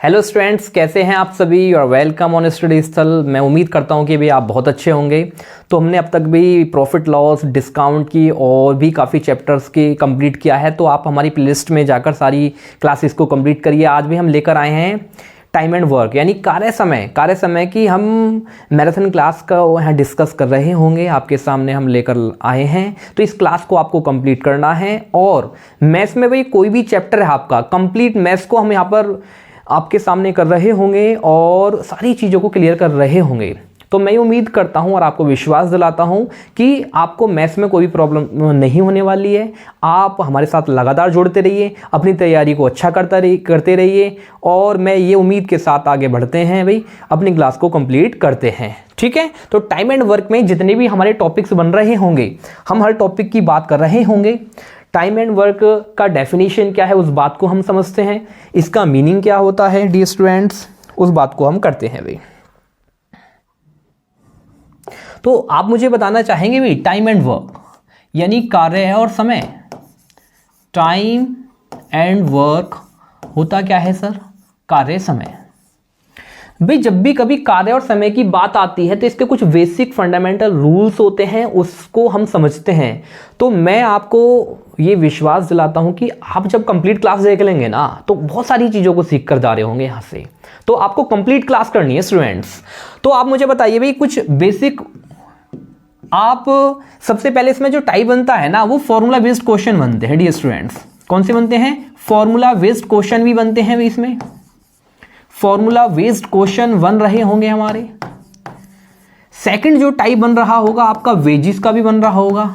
Hello students, कैसे हैं आप सभी। You are welcome on study Sthal. मैं उम्मीद करता हूं कि भी आप बहुत अच्छे होंगे। तो हमने अब तक भी प्रॉफिट लॉस, डिस्काउंट की और भी काफ़ी चैप्टर्स की कंप्लीट किया है। तो आप हमारी प्लेलिस्ट में जाकर सारी क्लासेस को कंप्लीट करिए। आज भी हम लेकर आए हैं टाइम एंड वर्क यानी कार्य समय की हम मैराथन क्लास का यहाँ डिस्कस कर रहे होंगे। आपके सामने हम लेकर आए हैं। तो इस क्लास को आपको कंप्लीट करना है और मैथ्स में भाई कोई भी चैप्टर है आपका, कंप्लीट मैथ्स को हम यहाँ पर आपके सामने कर रहे होंगे और सारी चीज़ों को क्लियर कर रहे होंगे। तो मैं उम्मीद करता हूं और आपको विश्वास दिलाता हूं कि आपको मैथ्स में कोई भी प्रॉब्लम नहीं होने वाली है। आप हमारे साथ लगातार जुड़ते रहिए, अपनी तैयारी को अच्छा करते रहिए और मैं ये उम्मीद के साथ आगे बढ़ते हैं भाई, अपनी क्लास को कंप्लीट करते हैं। ठीक है, तो टाइम एंड वर्क में जितने भी हमारे टॉपिक्स बन रहे होंगे, हम हर टॉपिक की बात कर रहे होंगे। टाइम एंड वर्क का डेफिनेशन क्या है उस बात को हम समझते हैं, इसका मीनिंग क्या होता है डियर स्टूडेंट्स, उस बात को हम करते हैं भाई। तो आप मुझे बताना चाहेंगे भाई टाइम एंड वर्क यानी कार्य और समय। टाइम एंड वर्क होता क्या है सर? कार्य समय। भाई जब भी कभी कार्य और समय की बात आती है तो इसके कुछ बेसिक फंडामेंटल रूल्स होते हैं, उसको हम समझते हैं। तो मैं आपको ये विश्वास दिलाता हूं कि आप जब कंप्लीट क्लास देख लेंगे ना तो बहुत सारी चीज़ों को सीख कर जा रहे होंगे यहाँ से। तो आपको कंप्लीट क्लास करनी है स्टूडेंट्स। तो आप मुझे बताइए भाई कुछ बेसिक, आप सबसे पहले इसमें जो टाइप बनता है ना वो फॉर्मूला बेस्ड क्वेश्चन बनते हैं डियर स्टूडेंट्स। कौन से बनते हैं? फॉर्मूला बेस्ड क्वेश्चन भी बनते हैं इसमें। फॉर्मूला बेस्ड क्वेश्चन बन रहे होंगे हमारे। सेकंड जो टाइप बन रहा होगा आपका वेजिस का भी बन रहा होगा।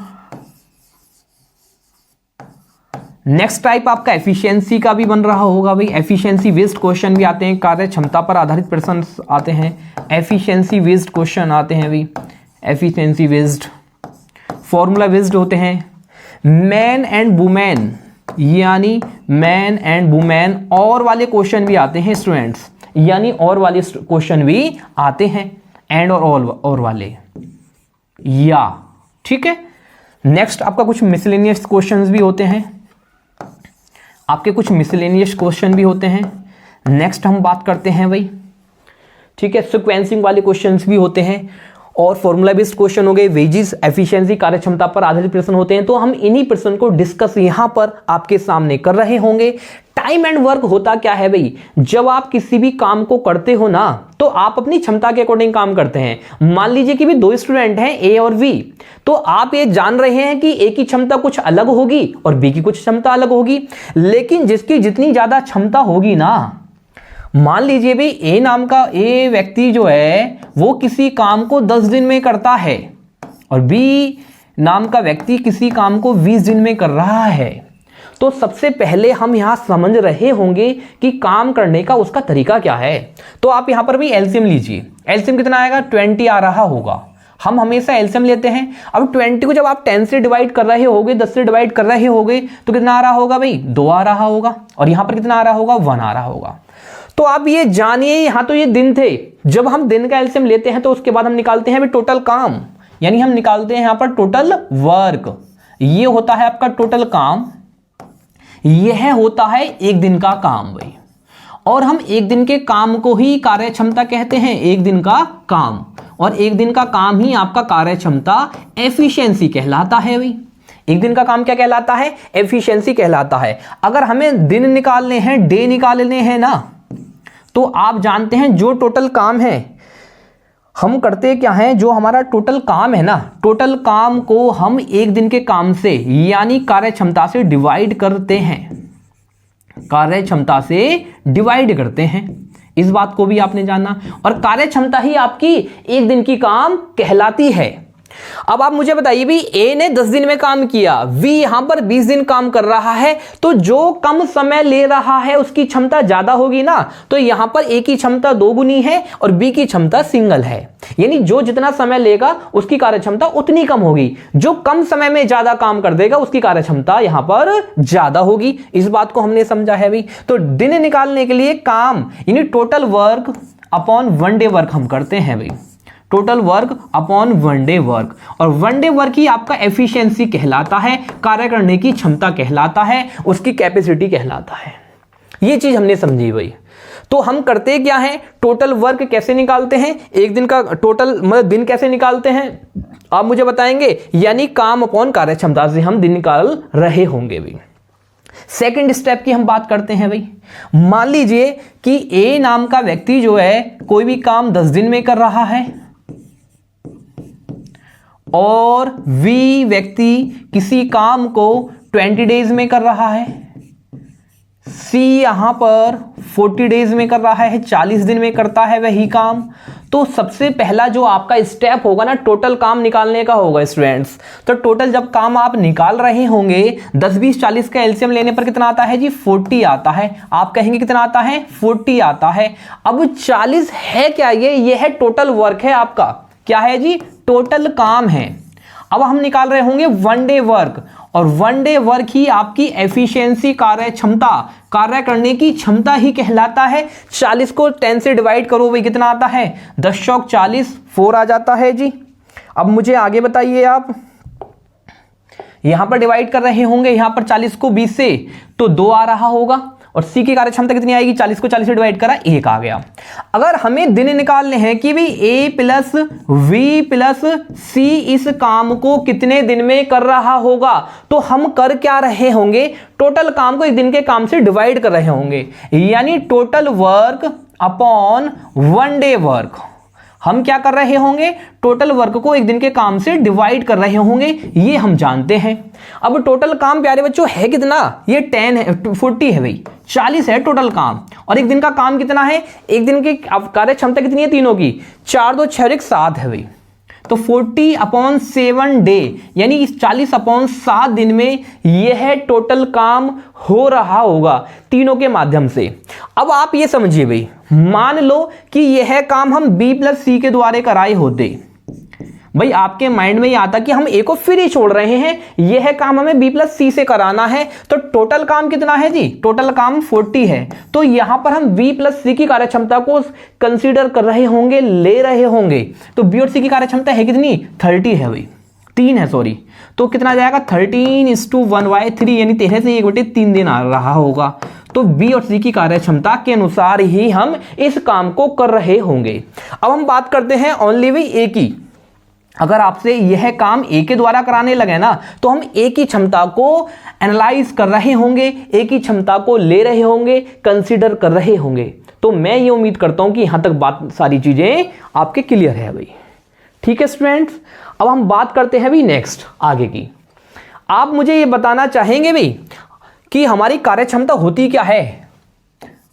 नेक्स्ट टाइप आपका एफिशिएंसी का भी बन रहा होगा भाई। एफिशिएंसी बेस्ड क्वेश्चन भी आते हैं, कार्य क्षमता पर आधारित प्रश्न आते हैं, एफिशिएंसी बेस्ड क्वेश्चन आते हैं भाई। एफिशिएंसी बेस्ड, फॉर्मूला बेस्ड होते हैं। मैन एंड वुमेन यानी मैन एंड वुमेन और वाले क्वेश्चन भी आते हैं स्टूडेंट्स, यानी और वाले क्वेश्चन भी आते हैं, एंड और ऑल और वाले या। ठीक है, नेक्स्ट आपका कुछ मिसलेनियस क्वेश्चंस भी होते हैं, आपके कुछ मिसलेनियस क्वेश्चन भी होते हैं। नेक्स्ट हम बात करते हैं भाई, ठीक है, सीक्वेंसिंग वाले क्वेश्चंस भी होते हैं और फॉर्मूला बेस्ड क्वेश्चन हो गए, वेजिस, एफिशिएंसी, कार्यक्षमता पर आधारित प्रश्न होते हैं। तो हम इन्हीं प्रश्न को डिस्कस यहां पर आपके सामने कर रहे होंगे। टाइम एंड वर्क होता क्या है भाई? जब आप किसी भी काम को करते हो ना तो आप अपनी क्षमता के अकॉर्डिंग काम करते हैं। मान लीजिए कि भी दो स्टूडेंट हैं ए और बी, तो आप ये जान रहे हैं कि ए की क्षमता कुछ अलग होगी और बी की कुछ क्षमता अलग होगी, लेकिन जिसकी जितनी ज्यादा क्षमता होगी ना, मान लीजिए भाई ए नाम का ए व्यक्ति जो है वो किसी काम को 10 दिन में करता है और बी नाम का व्यक्ति किसी काम को 20 दिन में कर रहा है। तो सबसे पहले हम यहां समझ रहे होंगे कि काम करने का उसका तरीका क्या है। तो आप यहां पर भी एलसीएम लीजिए। एलसीएम कितना आएगा? 20 आ रहा होगा। हम हमेशा एलसीएम लेते हैं। अब 20 को जब आप 10 से डिवाइड कर रहे होगे, 10 से डिवाइड कर रहे होगे, तो कितना आ रहा होगा भाई? 2 आ रहा होगा। और यहां पर कितना आ रहा होगा? 1 आ रहा होगा। तो आप ये जानिए, यहां तो ये दिन थे। जब हम दिन का एलसीएम लेते हैं तो उसके बाद हम निकालते हैं टोटल काम, यानी हम निकालते हैं यहां पर टोटल वर्क। ये होता है आपका टोटल काम, यह होता है एक दिन का काम भाई। और हम एक दिन के काम को ही कार्य क्षमता कहते हैं, एक दिन का काम। और एक दिन का काम ही आपका कार्य क्षमता एफिशिएंसी कहलाता है भाई। एक दिन का काम क्या कहलाता है? एफिशिएंसी कहलाता है। अगर हमें दिन निकालने हैं, डे निकालने हैं ना, तो आप जानते हैं जो टोटल काम है हम करते क्या है, जो हमारा टोटल काम है ना, टोटल काम को हम एक दिन के काम से यानी कार्य क्षमता से डिवाइड करते हैं। कार्य क्षमता से डिवाइड करते हैं, इस बात को भी आपने जाना। और कार्य क्षमता ही आपकी एक दिन की काम कहलाती है। अब आप मुझे बताइए भी ए ने 10 दिन में काम किया, वी यहां पर 20 दिन काम कर रहा है, तो जो कम समय ले रहा है उसकी क्षमता ज्यादा होगी ना। तो यहां पर ए की क्षमता 2 गुनी है और बी की क्षमता सिंगल है, यानी जो जितना समय लेगा उसकी कार्य क्षमता उतनी कम होगी। जो कम समय में ज्यादा काम कर देगा उसकी कार्य क्षमता यहां पर ज्यादा होगी। इस बात को हमने समझा है भाई। तो दिन निकालने के लिए काम यानी total work upon 1 day work हम करते हैं भाई। Total work upon 1 day work, और 1 डे वर्क ही आपका एफिशिएंसी कहलाता है, कार्य करने की क्षमता कहलाता है, उसकी कैपेसिटी कहलाता है। ये चीज हमने समझी भाई। तो हम करते क्या हैं, टोटल वर्क कैसे निकालते हैं, एक दिन का टोटल मतलब दिन कैसे निकालते हैं आप मुझे बताएंगे, यानी काम अपॉन कार्य क्षमता से हम दिन निकाल रहे होंगे भाई। सेकंड स्टेप की हम बात करते हैं भाई। मान लीजिए कि ए नाम का व्यक्ति जो है कोई भी काम 10 दिन में कर रहा है और बी व्यक्ति किसी काम को 20 डेज में कर रहा है, सी यहां पर 40 डेज में कर रहा है, 40 दिन में करता है वही काम। तो सबसे पहला जो आपका स्टेप होगा ना टोटल काम निकालने का होगा स्टूडेंट्स। तो टोटल जब काम आप निकाल रहे होंगे 10 20 40 का एलसीएम लेने पर कितना आता है जी, 40 आता है। आप कहेंगे कितना आता है, 40 आता है। अब 40 है क्या, ये है टोटल वर्क है आपका, क्या है जी, टोटल काम है। अब हम निकाल रहे होंगे 1 डे वर्क, और 1 डे वर्क ही आपकी एफिशिएंसी कार्य क्षमता, कार्य करने की क्षमता ही कहलाता है। 40 को 10 से डिवाइड करो भाई कितना आता है, 10 चौक 40, 4 आ जाता है जी। अब मुझे आगे बताइए, आप यहां पर डिवाइड कर रहे होंगे यहां पर 40 को 20 से, तो 2 आ रहा होगा, और सी की कार्य क्षमता कितनी आएगी, 40 को 40 से डिवाइड करा 1 आ गया। अगर हमें दिन निकालने हैं कि भाई ए प्लस वी प्लस सी इस काम को कितने दिन में कर रहा होगा, तो हम कर क्या रहे होंगे, टोटल काम को एक दिन के काम से डिवाइड कर रहे होंगे, यानी total work upon 1 day work. हम क्या कर रहे होंगे, टोटल वर्क को एक दिन के काम से डिवाइड कर रहे होंगे, ये हम जानते हैं। अब टोटल काम प्यारे बच्चों है कितना, ये 10 है, 40 है भाई, 40 है टोटल काम, और एक दिन का काम कितना है, एक दिन की कार्य क्षमता कितनी है तीनों की, 4 2 6 7 है भाई। तो 40/7 डे, यानी इस 40/7 दिन में यह टोटल काम हो रहा होगा तीनों के माध्यम से। अब आप ये समझिए भाई, मान लो कि यह काम हम बी प्लस सी के द्वारा कराए होते, भाई आपके माइंड में ये आता कि हम ए को फिर ही छोड़ रहे हैं, यह काम हमें बी प्लस सी से कराना है, तो टोटल काम कितना है जी, टोटल काम 40 है। तो यहां पर हम बी प्लस सी की कार्य क्षमता को कंसीडर कर रहे होंगे, ले रहे होंगे। तो बी और सी की कार्य क्षमता है कितनी, 30 है भाई, 3 है सॉरी। तो कितना आ जाएगा 13:1/3, यानी 13 से 1/3 दिन आ रहा होगा। तो बी और सी की कार्य क्षमता के अनुसार ही हम इस काम को कर रहे होंगे। अब हम बात करते हैं ओनली वी ए की। अगर आपसे यह काम ए के द्वारा कराने लगे ना, तो हम ए की क्षमता को एनालाइज कर रहे होंगे, ए की क्षमता को ले रहे होंगे, कंसीडर कर रहे होंगे। तो मैं ये उम्मीद करता हूं कि यहां तक बात सारी चीजें आपके क्लियर है भाई। ठीक है स्टूडेंट्स, अब हम बात करते हैं भाई नेक्स्ट आगे की। आप मुझे ये बताना चाहेंगे भाई कि हमारी कार्य क्षमता होती क्या है।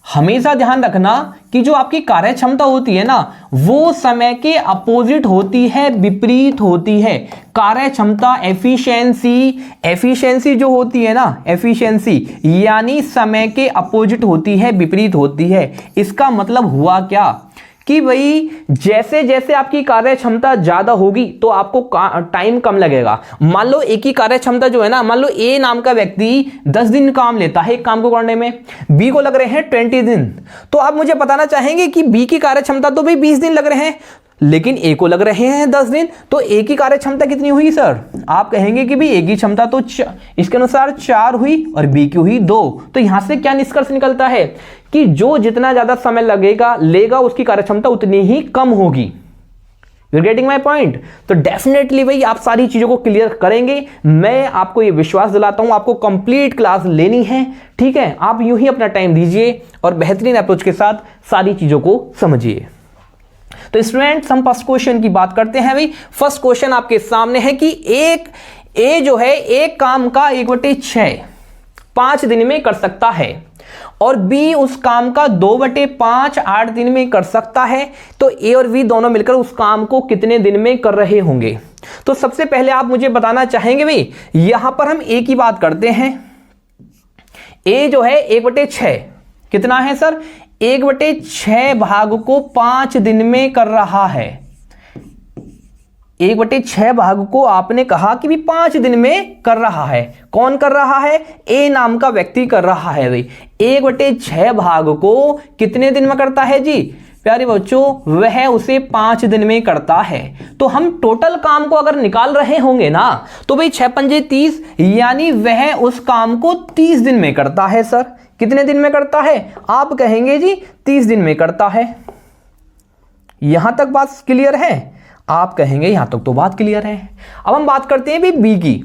हमेशा ध्यान रखना कि जो आपकी कार्य क्षमता होती है ना, वो समय के अपोजिट होती है, विपरीत होती है। कार्य क्षमता एफिशिएंसी जो होती है ना, एफिशिएंसी यानी समय के अपोजिट होती है, विपरीत होती है। इसका मतलब हुआ क्या कि भाई जैसे जैसे आपकी कार्य क्षमता ज्यादा होगी तो आपको टाइम कम लगेगा। मान लो एक ही कार्य क्षमता जो है ना, मान लो ए नाम का व्यक्ति 10 दिन काम लेता है एक काम को करने में, बी को लग रहे हैं 20 दिन। तो आप मुझे बताना चाहेंगे कि बी की कार्य क्षमता तो भाई 20 दिन लग रहे हैं, लेकिन ए को लग रहे हैं 10 दिन, तो ए की कार्य क्षमता कितनी हुई सर? आप कहेंगे कि भाई ए की क्षमता तो इसके अनुसार 4 हुई और बी की हुई 2। तो यहां से क्या निष्कर्ष निकलता है कि जो जितना ज्यादा समय लेगा उसकी कार्य क्षमता उतनी ही कम होगी। You are getting my point? तो डेफिनेटली भाई आप सारी चीजों को क्लियर करेंगे, मैं आपको ये विश्वास दिलाता हूं। आपको कंप्लीट क्लास लेनी है, ठीक है? आप यूं ही अपना टाइम दीजिए और बेहतरीन अप्रोच के साथ सारी चीजों को समझिए। तो स्टूडेंट्स हम फर्स्ट क्वेश्चन की बात करते हैं भाई। फर्स्ट क्वेश्चन आपके सामने है कि एक ए जो है एक काम का 1/6 5 दिन में कर सकता है और बी उस काम का 2/5 8 दिन में कर सकता है। तो ए और बी दोनों मिलकर उस काम को कितने दिन में कर रहे होंगे? तो सबसे पहले आप मुझे बताना चाहेंगे भाई, यहां पर हम ए की बात करते हैं। ए जो है 1/6 कितना है सर? 1/6 भाग को 5 दिन में कर रहा है। 1/6 भाग को आपने कहा कि भी 5 दिन में कर रहा है। कौन कर रहा है? ए नाम का व्यक्ति कर रहा है भाई। 1/6 भाग को कितने दिन में करता है जी? प्यारे बच्चों वह उसे 5 दिन में करता है। तो हम टोटल काम को अगर निकाल रहे होंगे ना तो भाई 6 पंजे 30, यानी वह उस काम को 30 दिन में करता है। सर कितने दिन में करता है? आप कहेंगे जी 30 दिन में करता है। यहां तक बात क्लियर है? आप कहेंगे यहां तक तो बात क्लियर है। अब हम बात करते हैं भी बी की।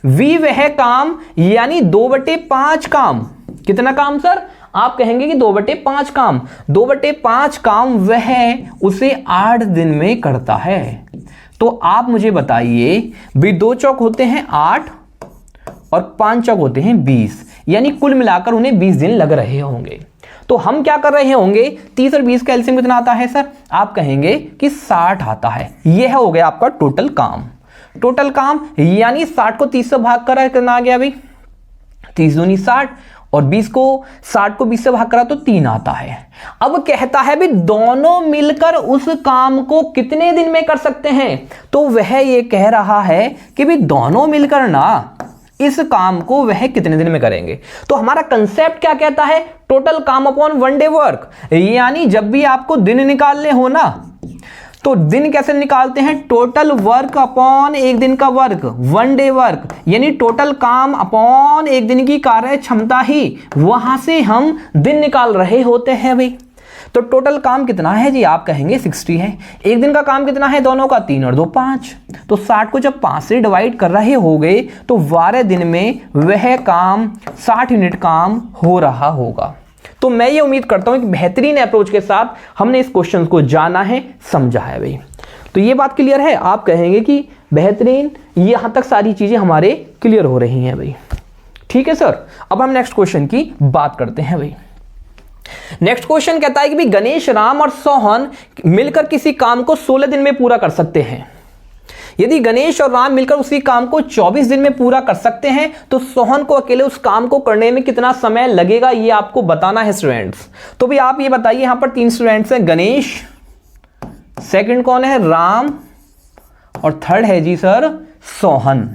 वी वह काम यानी 2/5 काम। कितना काम सर? आप कहेंगे कि 2/5 काम। 2/5 काम वह उसे 8 दिन में करता है। तो आप मुझे बताइए भी 2 चौक होते हैं 8 और 5 चौक होते हैं 20, यानी कुल मिलाकर उन्हें 20 दिन लग रहे होंगे। तो हम क्या कर रहे होंगे? 30 और 20 का एलसीएम कितना आता है सर? आप कहेंगे कि 60 आता है। यह हो गया आपका टोटल काम। टोटल काम यानी 60 को 30 से भाग करा कितना आ गया भाई? 30 दूनी 60 और 20 को 60 को 20 से भाग करा तो 3 आता है। अब कहता है भी दोनों मिलकर उस काम को कितने दिन में कर सकते हैं? तो वह ये कह रहा है कि भी दोनों मिलकर ना इस काम को वह कितने दिन में करेंगे। तो हमारा कंसेप्ट क्या कहता है? टोटल काम अपॉन 1 डे वर्क। यानी जब भी आपको दिन निकालने हो ना तो दिन कैसे निकालते हैं? टोटल वर्क अपॉन एक दिन का वर्क, 1 डे वर्क, यानी टोटल काम अपॉन एक दिन की कार्य क्षमता ही, वहां से हम दिन निकाल रहे होते हैं भाई। तो टोटल काम कितना है जी? आप कहेंगे 60 है। एक दिन का काम कितना है दोनों का? 3 और 2 5। तो 60 को जब 5 से डिवाइड कर रहे होंगे तो 12 दिन में वह काम 60 यूनिट काम हो रहा होगा। तो मैं ये उम्मीद करता हूं कि बेहतरीन अप्रोच के साथ हमने इस क्वेश्चन को जाना है, समझा है भाई। तो ये बात क्लियर है? आप कहेंगे कि बेहतरीन, यहां तक सारी चीजें हमारे क्लियर हो रही हैं भाई। ठीक है सर। अब हम नेक्स्ट क्वेश्चन की बात करते हैं भाई। नेक्स्ट क्वेश्चन कहता है कि भी गणेश, राम और सोहन मिलकर किसी काम को 16 दिन में पूरा कर सकते हैं। यदि गणेश और राम मिलकर उसी काम को 24 दिन में पूरा कर सकते हैं तो सोहन को अकेले उस काम को करने में कितना समय लगेगा, ये आपको बताना है स्टूडेंट्स। तो भी आप ये बताइए, यहां पर 3 स्टूडेंट्स हैं, गणेश, सेकंड कौन है? राम, और थर्ड है जी सर सोहन।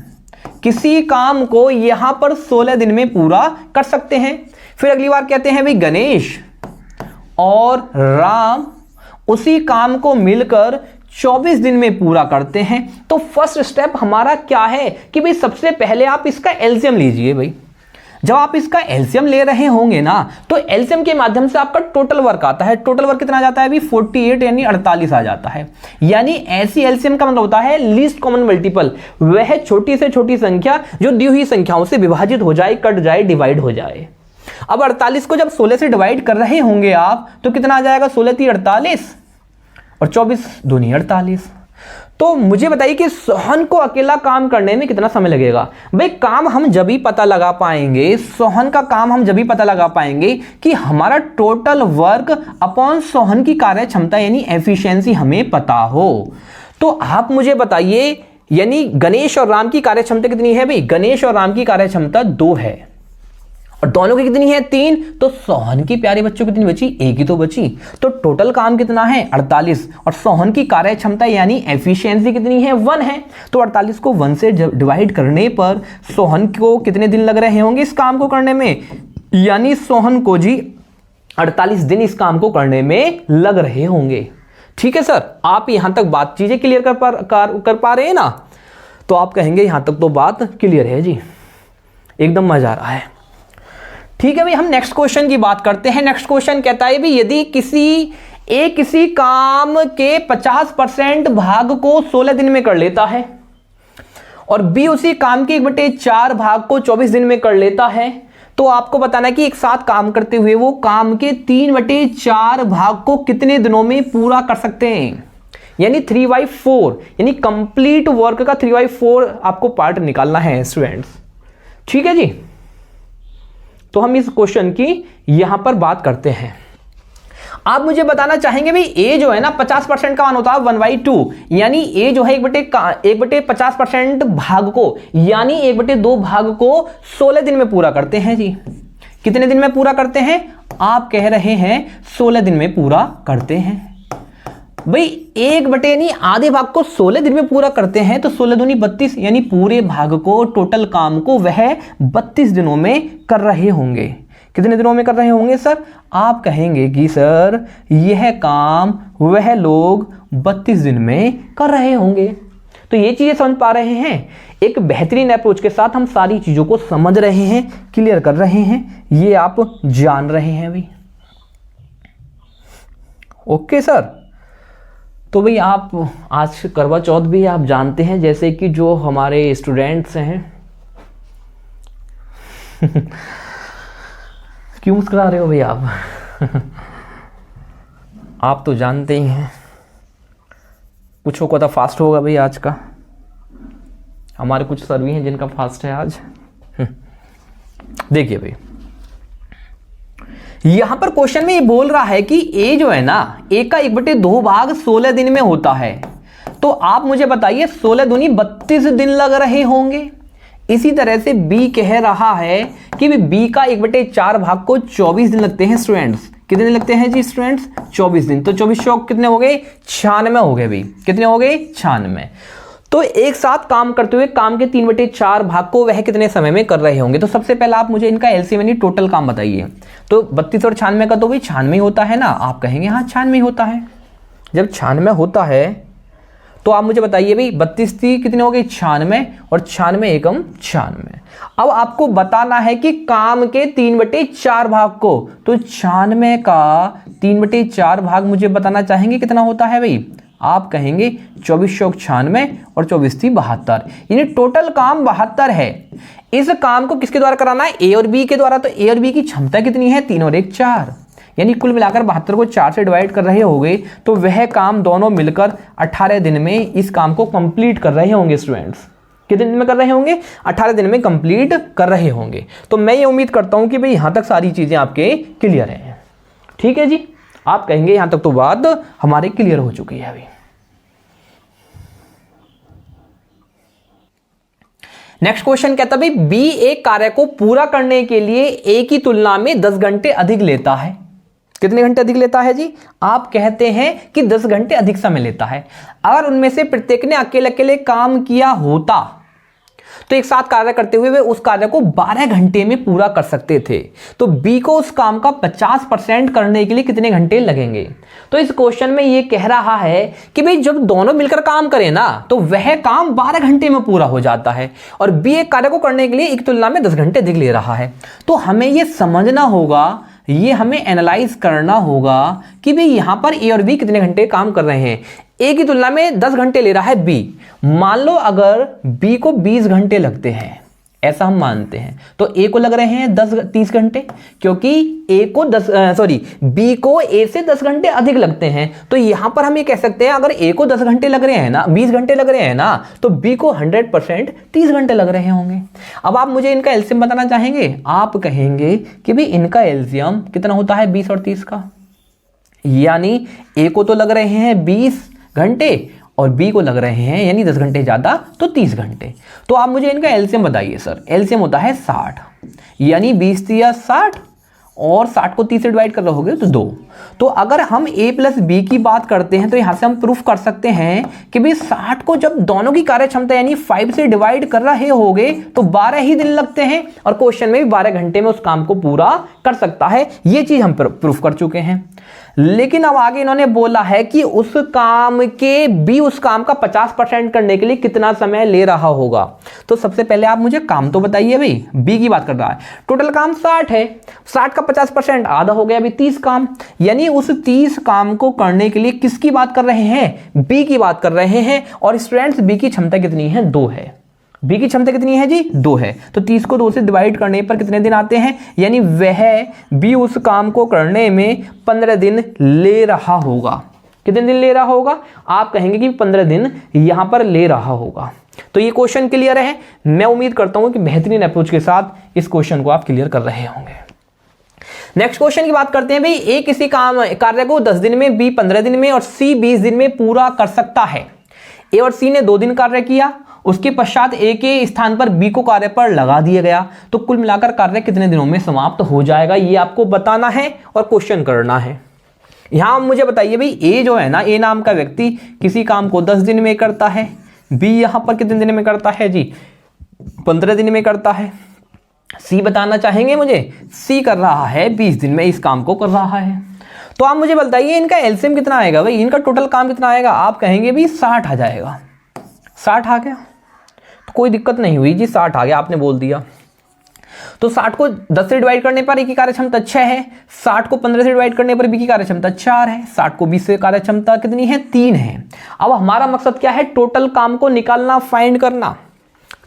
किसी काम को यहां पर 16 दिन में पूरा कर सकते हैं। फिर अगली बार कहते हैं भाई गणेश और राम उसी काम को मिलकर 24 दिन में पूरा करते हैं। तो फर्स्ट स्टेप हमारा क्या है कि भाई सबसे पहले आप इसका एलसीएम लीजिए भाई। जब आप इसका एलसीएम ले रहे होंगे ना तो एलसीएम के माध्यम से आपका टोटल वर्क आता है। टोटल वर्क कितना आ जाता है अभी? 48 यानी 48 आ जाता है। यानी ऐसी एलसीएम का मतलब होता है लीस्ट कॉमन मल्टीपल, वह छोटी से छोटी संख्या जो दी हुई संख्याओं से विभाजित हो जाए, कट जाए, डिवाइड हो जाए। अब 48 को जब 16 से डिवाइड कर रहे होंगे आप तो कितना आ जाएगा? 16 × 48 और 24 दूनी 48। तो मुझे बताइए कि सोहन को अकेला काम करने में कितना समय लगेगा? भाई काम हम जब ही पता लगा पाएंगे, सोहन का काम हम जब ही पता लगा पाएंगे कि हमारा टोटल वर्क अपॉन सोहन की कार्य क्षमता यानी एफिशिएंसी हमें पता हो। तो आप मुझे बताइए, यानी गणेश और राम की कार्य क्षमता कितनी है भाई? गणेश और राम की कार्य क्षमता 2 है और दोनों की कितनी है? 3। तो सोहन की प्यारे बच्चों कितनी बची? 1 ही तो बची। तो टोटल काम कितना है? 48। और सोहन की कार्य क्षमता यानी एफिशिएंसी कितनी है? 1 है। तो 48 को 1 से डिवाइड करने पर सोहन को कितने दिन लग रहे होंगे इस काम को करने में? यानी सोहन को जी 48 दिन इस काम को करने में लग रहे होंगे। ठीक है सर, आप यहां तक बात चीजें क्लियर कर पा रहे हैं ना? तो आप कहेंगे यहां तक तो बात क्लियर है जी, एकदम मजा आ रहा है। ठीक है भाई, हम नेक्स्ट क्वेश्चन की बात करते हैं। नेक्स्ट क्वेश्चन कहता है भी यदि किसी काम के 50% भाग को 16 दिन में कर लेता है और बी उसी काम के 1/4 भाग को 24 दिन में कर लेता है, तो आपको बताना है कि एक साथ काम करते हुए वो काम के 3/4 भाग को कितने दिनों में पूरा कर सकते हैं। यानी 3/4, यानी कंप्लीट वर्क का 3/4 आपको पार्ट निकालना है स्टूडेंट्स। ठीक है जी, तो हम इस क्वेश्चन की यहां पर बात करते हैं। आप मुझे बताना चाहेंगे भाई ए जो है ना 50% का मान होता है 1/2, यानी ए जो है 1/50% भाग को यानी 1/2 भाग को 16 दिन में पूरा करते हैं जी। कितने दिन में पूरा करते हैं? आप कह रहे हैं 16 दिन में पूरा करते हैं। भाई 1/, यानी आधे भाग को 16 दिन में पूरा करते हैं तो 16 दूनी 32, यानी पूरे भाग को, टोटल काम को वह 32 दिनों में कर रहे होंगे। कितने दिनों में कर रहे होंगे सर? आप कहेंगे कि सर यह काम वह लोग 32 दिन में कर रहे होंगे। तो ये चीजें समझ पा रहे हैं, एक बेहतरीन अप्रोच के साथ हम सारी चीजों को समझ रहे हैं, क्लियर कर रहे हैं, ये आप जान रहे हैं भाई। ओके सर, तो भाई आप आज करवा चौथ भी आप जानते हैं, जैसे कि जो हमारे स्टूडेंट्स हैं क्यों मुस्कुरा रहे हो भाई आप? आप तो जानते ही हैं कुछ को तो फास्ट होगा भाई आज का। हमारे कुछ सर भी हैं जिनका फास्ट है आज। देखिए भाई, यहां पर क्वेश्चन में ये बोल रहा है कि ए जो है ना, ए का 1/2 भाग 16 दिन में होता है। तो आप मुझे बताइए 16 दूनी 32 दिन लग रहे होंगे। इसी तरह से बी कह रहा है कि बी का 1/4 भाग को 24 दिन लगते हैं स्टूडेंट्स। कितने दिन लगते हैं जी स्टूडेंट्स? 24 दिन। तो 24 चौक कितने हो गए? 96 हो गए भाई। कितने हो गए? 96। तो एक साथ काम करते हुए काम के 3/4 भाग को वह कितने समय में कर रहे होंगे? तो सबसे पहला आप मुझे इनका एलसीएम यानी टोटल काम बताइए। तो 32 और 96 का तो भाई 96 होता है ना। आप कहेंगे हाँ 96 होता है। जब 96 होता है तो आप मुझे बताइए भाई 32 थी, कितने हो गए? 96 और 96 एकम 96। अब आपको बताना है कि काम के 3/4 भाग को। तो 96 का 3/4 भाग मुझे बताना चाहेंगे कितना होता है भाई? आप कहेंगे 24 चौक 96 और 24 थी 72, यानी टोटल काम 72 है। इस काम को किसके द्वारा कराना है? ए और बी के द्वारा। तो ए और बी की क्षमता कितनी है? 3 और 1 4, यानी कुल मिलाकर 72 को 4 से डिवाइड कर रहे होंगे तो वह काम दोनों मिलकर 18 दिन में इस काम को कंप्लीट कर रहे होंगे स्टूडेंट्स। कितने दिन में कर रहे होंगे? 18 दिन में कंप्लीट कर रहे होंगे। तो मैं ये उम्मीद करता हूं कि भाई यहां तक सारी चीजें आपके क्लियर हैं। ठीक है जी, आप कहेंगे यहां तक तो बात हमारे क्लियर हो चुकी है अभी। नेक्स्ट क्वेश्चन कहता है भाई बी एक कार्य को पूरा करने के लिए ए की तुलना में 10 घंटे अधिक लेता है। कितने घंटे अधिक लेता है जी? आप कहते हैं कि 10 घंटे अधिक समय लेता है। अगर उनमें से प्रत्येक ने अकेले अकेले काम किया होता तो एक साथ कार्य करते हुए वे उस कार्य को 12 घंटे में पूरा कर सकते थे। तो बी को उस काम का 50% करने के लिए कितने घंटे लगेंगे? तो इस क्वेश्चन में ये कह रहा है कि भाई जब दोनों मिलकर काम करें ना तो वह काम 12 घंटे में पूरा हो जाता है और बी एक कार्य को करने के लिए एक तुलना में 10 घंटे अधिक ले रहा है। तो हमें ये समझना होगा, ये हमें एनालाइज करना होगा कि भाई यहां पर ए और बी कितने घंटे काम कर रहे हैं। ए की तुलना में 10 घंटे ले रहा है बी। मान लो अगर बी को 20 घंटे लगते हैं, ऐसा हम मानते हैं, तो ए को लग रहे हैं 30 घंटे, क्योंकि बी को ए से 10 घंटे अधिक लगते हैं। तो यहां पर हम ये कह सकते हैं अगर ए को 10 घंटे लग रहे हैं ना, 20 घंटे लग रहे हैं ना, तो बी को 100% 30 घंटे लग रहे होंगे। अब आप मुझे इनका एलसीएम बताना चाहेंगे। आप कहेंगे कि भाई इनका एलसीएम कितना होता है 20 और 30 का, यानी ए को तो लग रहे हैं 20 घंटे और बी को लग रहे हैं यानी 10 घंटे ज्यादा तो 30 घंटे। तो आप मुझे इनका एलसीएम बताइए सर। एलसीएम होता है 60, यानी 20 तिया 60 और 60 को 30 से डिवाइड कर रहोगे तो 2। तो अगर हम a प्लस बी की बात करते हैं तो यहां से हम प्रूफ कर सकते हैं कि भाई 60 को जब दोनों की कार्य क्षमता यानी 5 से डिवाइड कर रहे होगे तो 12 ही दिन लगते हैं और क्वेश्चन में भी 12 घंटे में उस काम को पूरा कर सकता है। ये चीज हम प्रूफ कर चुके हैं। लेकिन अब आगे इन्होंने बोला है कि उस काम के बी उस काम का 50% करने के लिए कितना समय ले रहा होगा। तो सबसे पहले आप मुझे काम तो बताइए भाई। बी की बात कर रहा है, टोटल काम 60 है, 60 का 50% आधा हो गया अभी 30 काम, यानी उस 30 काम को करने के लिए किसकी बात कर रहे हैं? बी की बात कर रहे हैं। और स्टूडेंट्स बी की क्षमता कितनी है? 2 है। बी की क्षमता कितनी है जी? 2 है। तो 30 को 2 से डिवाइड करने पर कितने दिन आते हैं? यानी वह बी उस काम को करने में 15 दिन ले रहा होगा। कितने दिन ले रहा होगा? आप कहेंगे कि 15 दिन यहां पर ले रहा होगा। तो ये क्वेश्चन क्लियर है। मैं उम्मीद करता हूं कि बेहतरीन अप्रोच के साथ इस क्वेश्चन को आप क्लियर कर रहे होंगे। नेक्स्ट क्वेश्चन की बात करते हैं भाई। ए किसी कार्य को 10 दिन में, बी 15 दिन में और सी 20 दिन में पूरा कर सकता है। ए और सी ने 2 दिन कार्य किया, उसके पश्चात ए के स्थान पर बी को कार्य पर लगा दिया गया, तो कुल मिलाकर कार्य कितने दिनों में समाप्त हो जाएगा ये आपको बताना है और क्वेश्चन करना है। यहां मुझे बताइए भाई, ए जो है ना, ए नाम का व्यक्ति किसी काम को 10 दिन में करता है, बी यहां पर कितने दिन में करता है जी? 15 दिन में करता है। सी बताना चाहेंगे मुझे? सी कर रहा है 20 दिन में इस काम को कर रहा है। तो आप मुझे बताइए इनका एलसीएम कितना आएगा भाई, इनका टोटल काम कितना आएगा? आप कहेंगे भी 60 आ जाएगा। 60 आ गया तो कोई दिक्कत नहीं हुई जी, 60 आ गया, आपने बोल दिया। तो 60 को 10 से डिवाइड करने पर ए की कार्यक्षमता 6 है, 60 को 15 से डिवाइड करने पर बी की कार्यक्षमता 4 है, 60 को 20 से कार्यक्षमता कितनी है? 3 है। अब हमारा मकसद क्या है? टोटल काम को निकालना, फाइंड करना।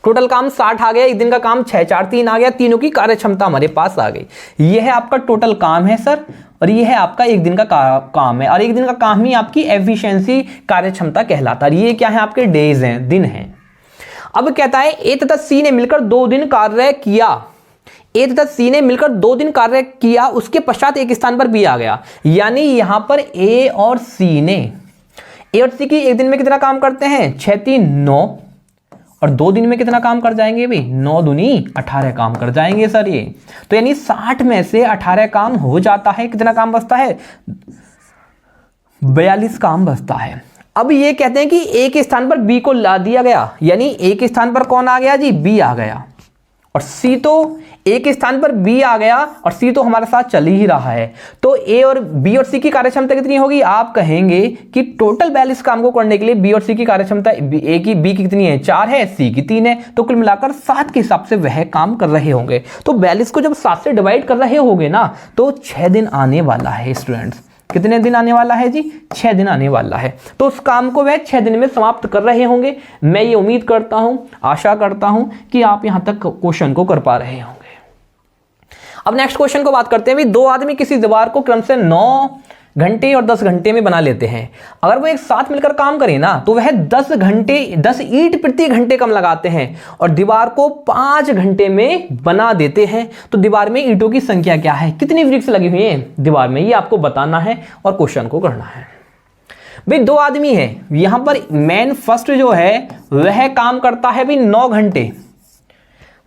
टोटल काम 60 आ गया, एक दिन का काम 6 4 3 आ गया, तीनों की कार्यक्षमता हमारे पास आ गई। यह है आपका टोटल काम है सर, और यह है आपका एक दिन का काम है, और एक दिन का काम ही आपकी एफिशिएंसी कार्यक्षमता कहलाता है। ये क्या है? आपके डेज हैं, दिन हैं। अब कहता है ए तथा सी ने मिलकर 2 दिन कार्य किया। ए तथा सी ने मिलकर 2 दिन कार्य किया, उसके पश्चात एक स्थान पर बी आ गया। यानी यहां पर ए और सी ने, ए और सी की एक दिन में कितना काम करते हैं? 6 3 9, और 2 दिन में कितना काम कर जाएंगे भाई? 9 दूनी 18 काम कर जाएंगे सर ये। तो यानी 60 में से 18 काम हो जाता है। कितना काम बचता है? 42 काम बचता है। अब ये कहते हैं कि ए के स्थान पर बी को ला दिया गया, यानी ए के स्थान पर कौन आ गया जी? बी आ गया। और सी तो ए के स्थान पर बी आ गया, और सी तो हमारे साथ चल ही रहा है। तो ए और बी और सी की कार्यक्षमता कितनी होगी? आप कहेंगे कि टोटल 42 काम को करने के लिए बी और सी की कार्यक्षमता, ए की बी की कितनी है? 4 है, सी की 3 है, तो कुल मिलाकर 7 के हिसाब से वह काम कर रहे होंगे। तो 42 को जब 7 से डिवाइड कर रहे होंगे ना, तो 6 दिन आने वाला है स्टूडेंट्स। कितने दिन आने वाला है जी? 6 दिन आने वाला है। तो उस काम को वह 6 दिन में समाप्त कर रहे होंगे। मैं ये उम्मीद करता हूं, आशा करता हूं कि आप यहां तक क्वेश्चन को कर पा रहे होंगे। अब नेक्स्ट क्वेश्चन को बात करते हैं। भी 2 आदमी किसी दीवार को क्रम से 9 घंटे और 10 घंटे में बना लेते हैं। अगर वो एक साथ मिलकर काम करें ना, तो वह 10 ईंट प्रति घंटे कम लगाते हैं और दीवार को 5 घंटे में बना देते हैं। तो दीवार में ईंटों की संख्या क्या है? कितनी वृक्ष लगी हुई है दीवार में? ये आपको बताना है और क्वेश्चन को करना है। भाई 2 आदमी है, यहां पर मैन फर्स्ट जो है वह काम करता है भाई 9 घंटे,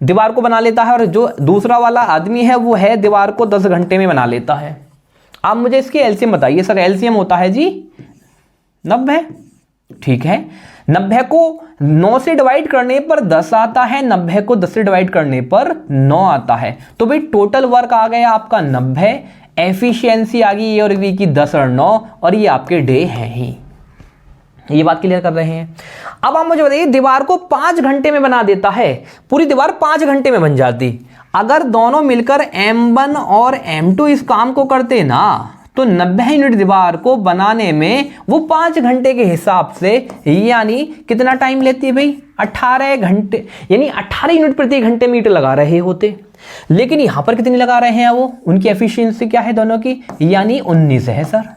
दीवार को बना लेता है, और जो दूसरा वाला आदमी है वो है दीवार को 10 घंटे में बना लेता है। आप मुझे इसकी एलसीएम बताइए सर। एलसीएम होता है जी 90। ठीक है, 90 को 9 से डिवाइड करने पर 10 आता है, 90 को 10 से डिवाइड करने पर 9 आता है। तो भाई टोटल वर्क आ गया आपका 90, एफिशिएंसी आ गई ए और बी की 10 और 9, और ये आपके डे हैं ही। ये बात क्लियर कर रहे हैं। अब आप मुझे बताइए, दीवार को 5 घंटे में बना देता है, पूरी दीवार 5 घंटे में बन जाती। अगर दोनों मिलकर M1 और M2 इस काम को करते ना, तो 90 यूनिट दीवार को बनाने में वो 5 घंटे के हिसाब से, यानी कितना टाइम लेती है भाई? 18 घंटे, यानी 18 यूनिट प्रति घंटे में ईंट लगा रहे होते। लेकिन यहां पर कितनी लगा रहे हैं वो? उनकी एफिशिएंसी क्या है दोनों की? यानी 19 है सर।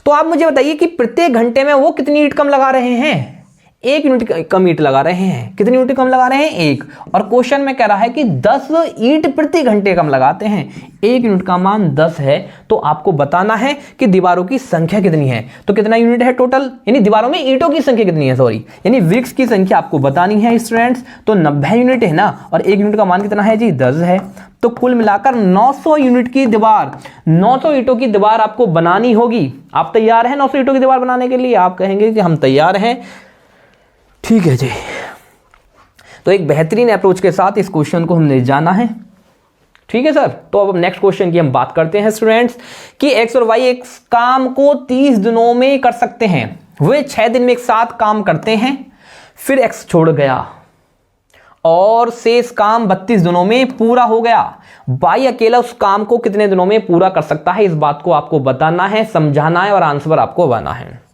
तो आप मुझे बताइए कि प्रत्येक घंटे में वो कितनी ईंट कम लगा रहे हैं? 1 यूनिट कम ईंट लगा रहे हैं। कितनी यूनिट कम लगा रहे हैं? 1। और क्वेश्चन में कह रहा है कि 10 ईंट प्रति घंटे कम लगाते हैं। 1 यूनिट का मान 10 है, तो आपको बताना है कि दीवारों की संख्या कितनी है। तो कितना यूनिट है टोटल, यानी दीवारों में ईंटों की संख्या कितनी है, सॉरी, यानी वृक्ष की संख्या आपको बतानी है स्टूडेंट्स। तो 90 यूनिट है ना, और 1 यूनिट का मान कितना है जी? 10 है। तो कुल मिलाकर 900 यूनिट की दीवार, 900 ईंटों की दीवार आपको बनानी होगी। आप तैयार हैं 900 ईंटों की दीवार बनाने के लिए? आप कहेंगे कि हम तैयार हैं। ठीक है जी। तो एक बेहतरीन अप्रोच के साथ इस क्वेश्चन को हमने जाना है। ठीक है सर। तो अब नेक्स्ट क्वेश्चन की हम बात करते हैं स्टूडेंट्स कि एक्स और वाई एक काम को 30 दिनों में कर सकते हैं। वे 6 दिन में एक साथ काम करते हैं, फिर एक्स छोड़ गया और शेष काम 32 दिनों में पूरा हो गया। वाई अकेला उस काम को कितने दिनों में पूरा कर सकता है? इस बात को आपको बताना है, समझाना है और आंसर आपको बनाना है।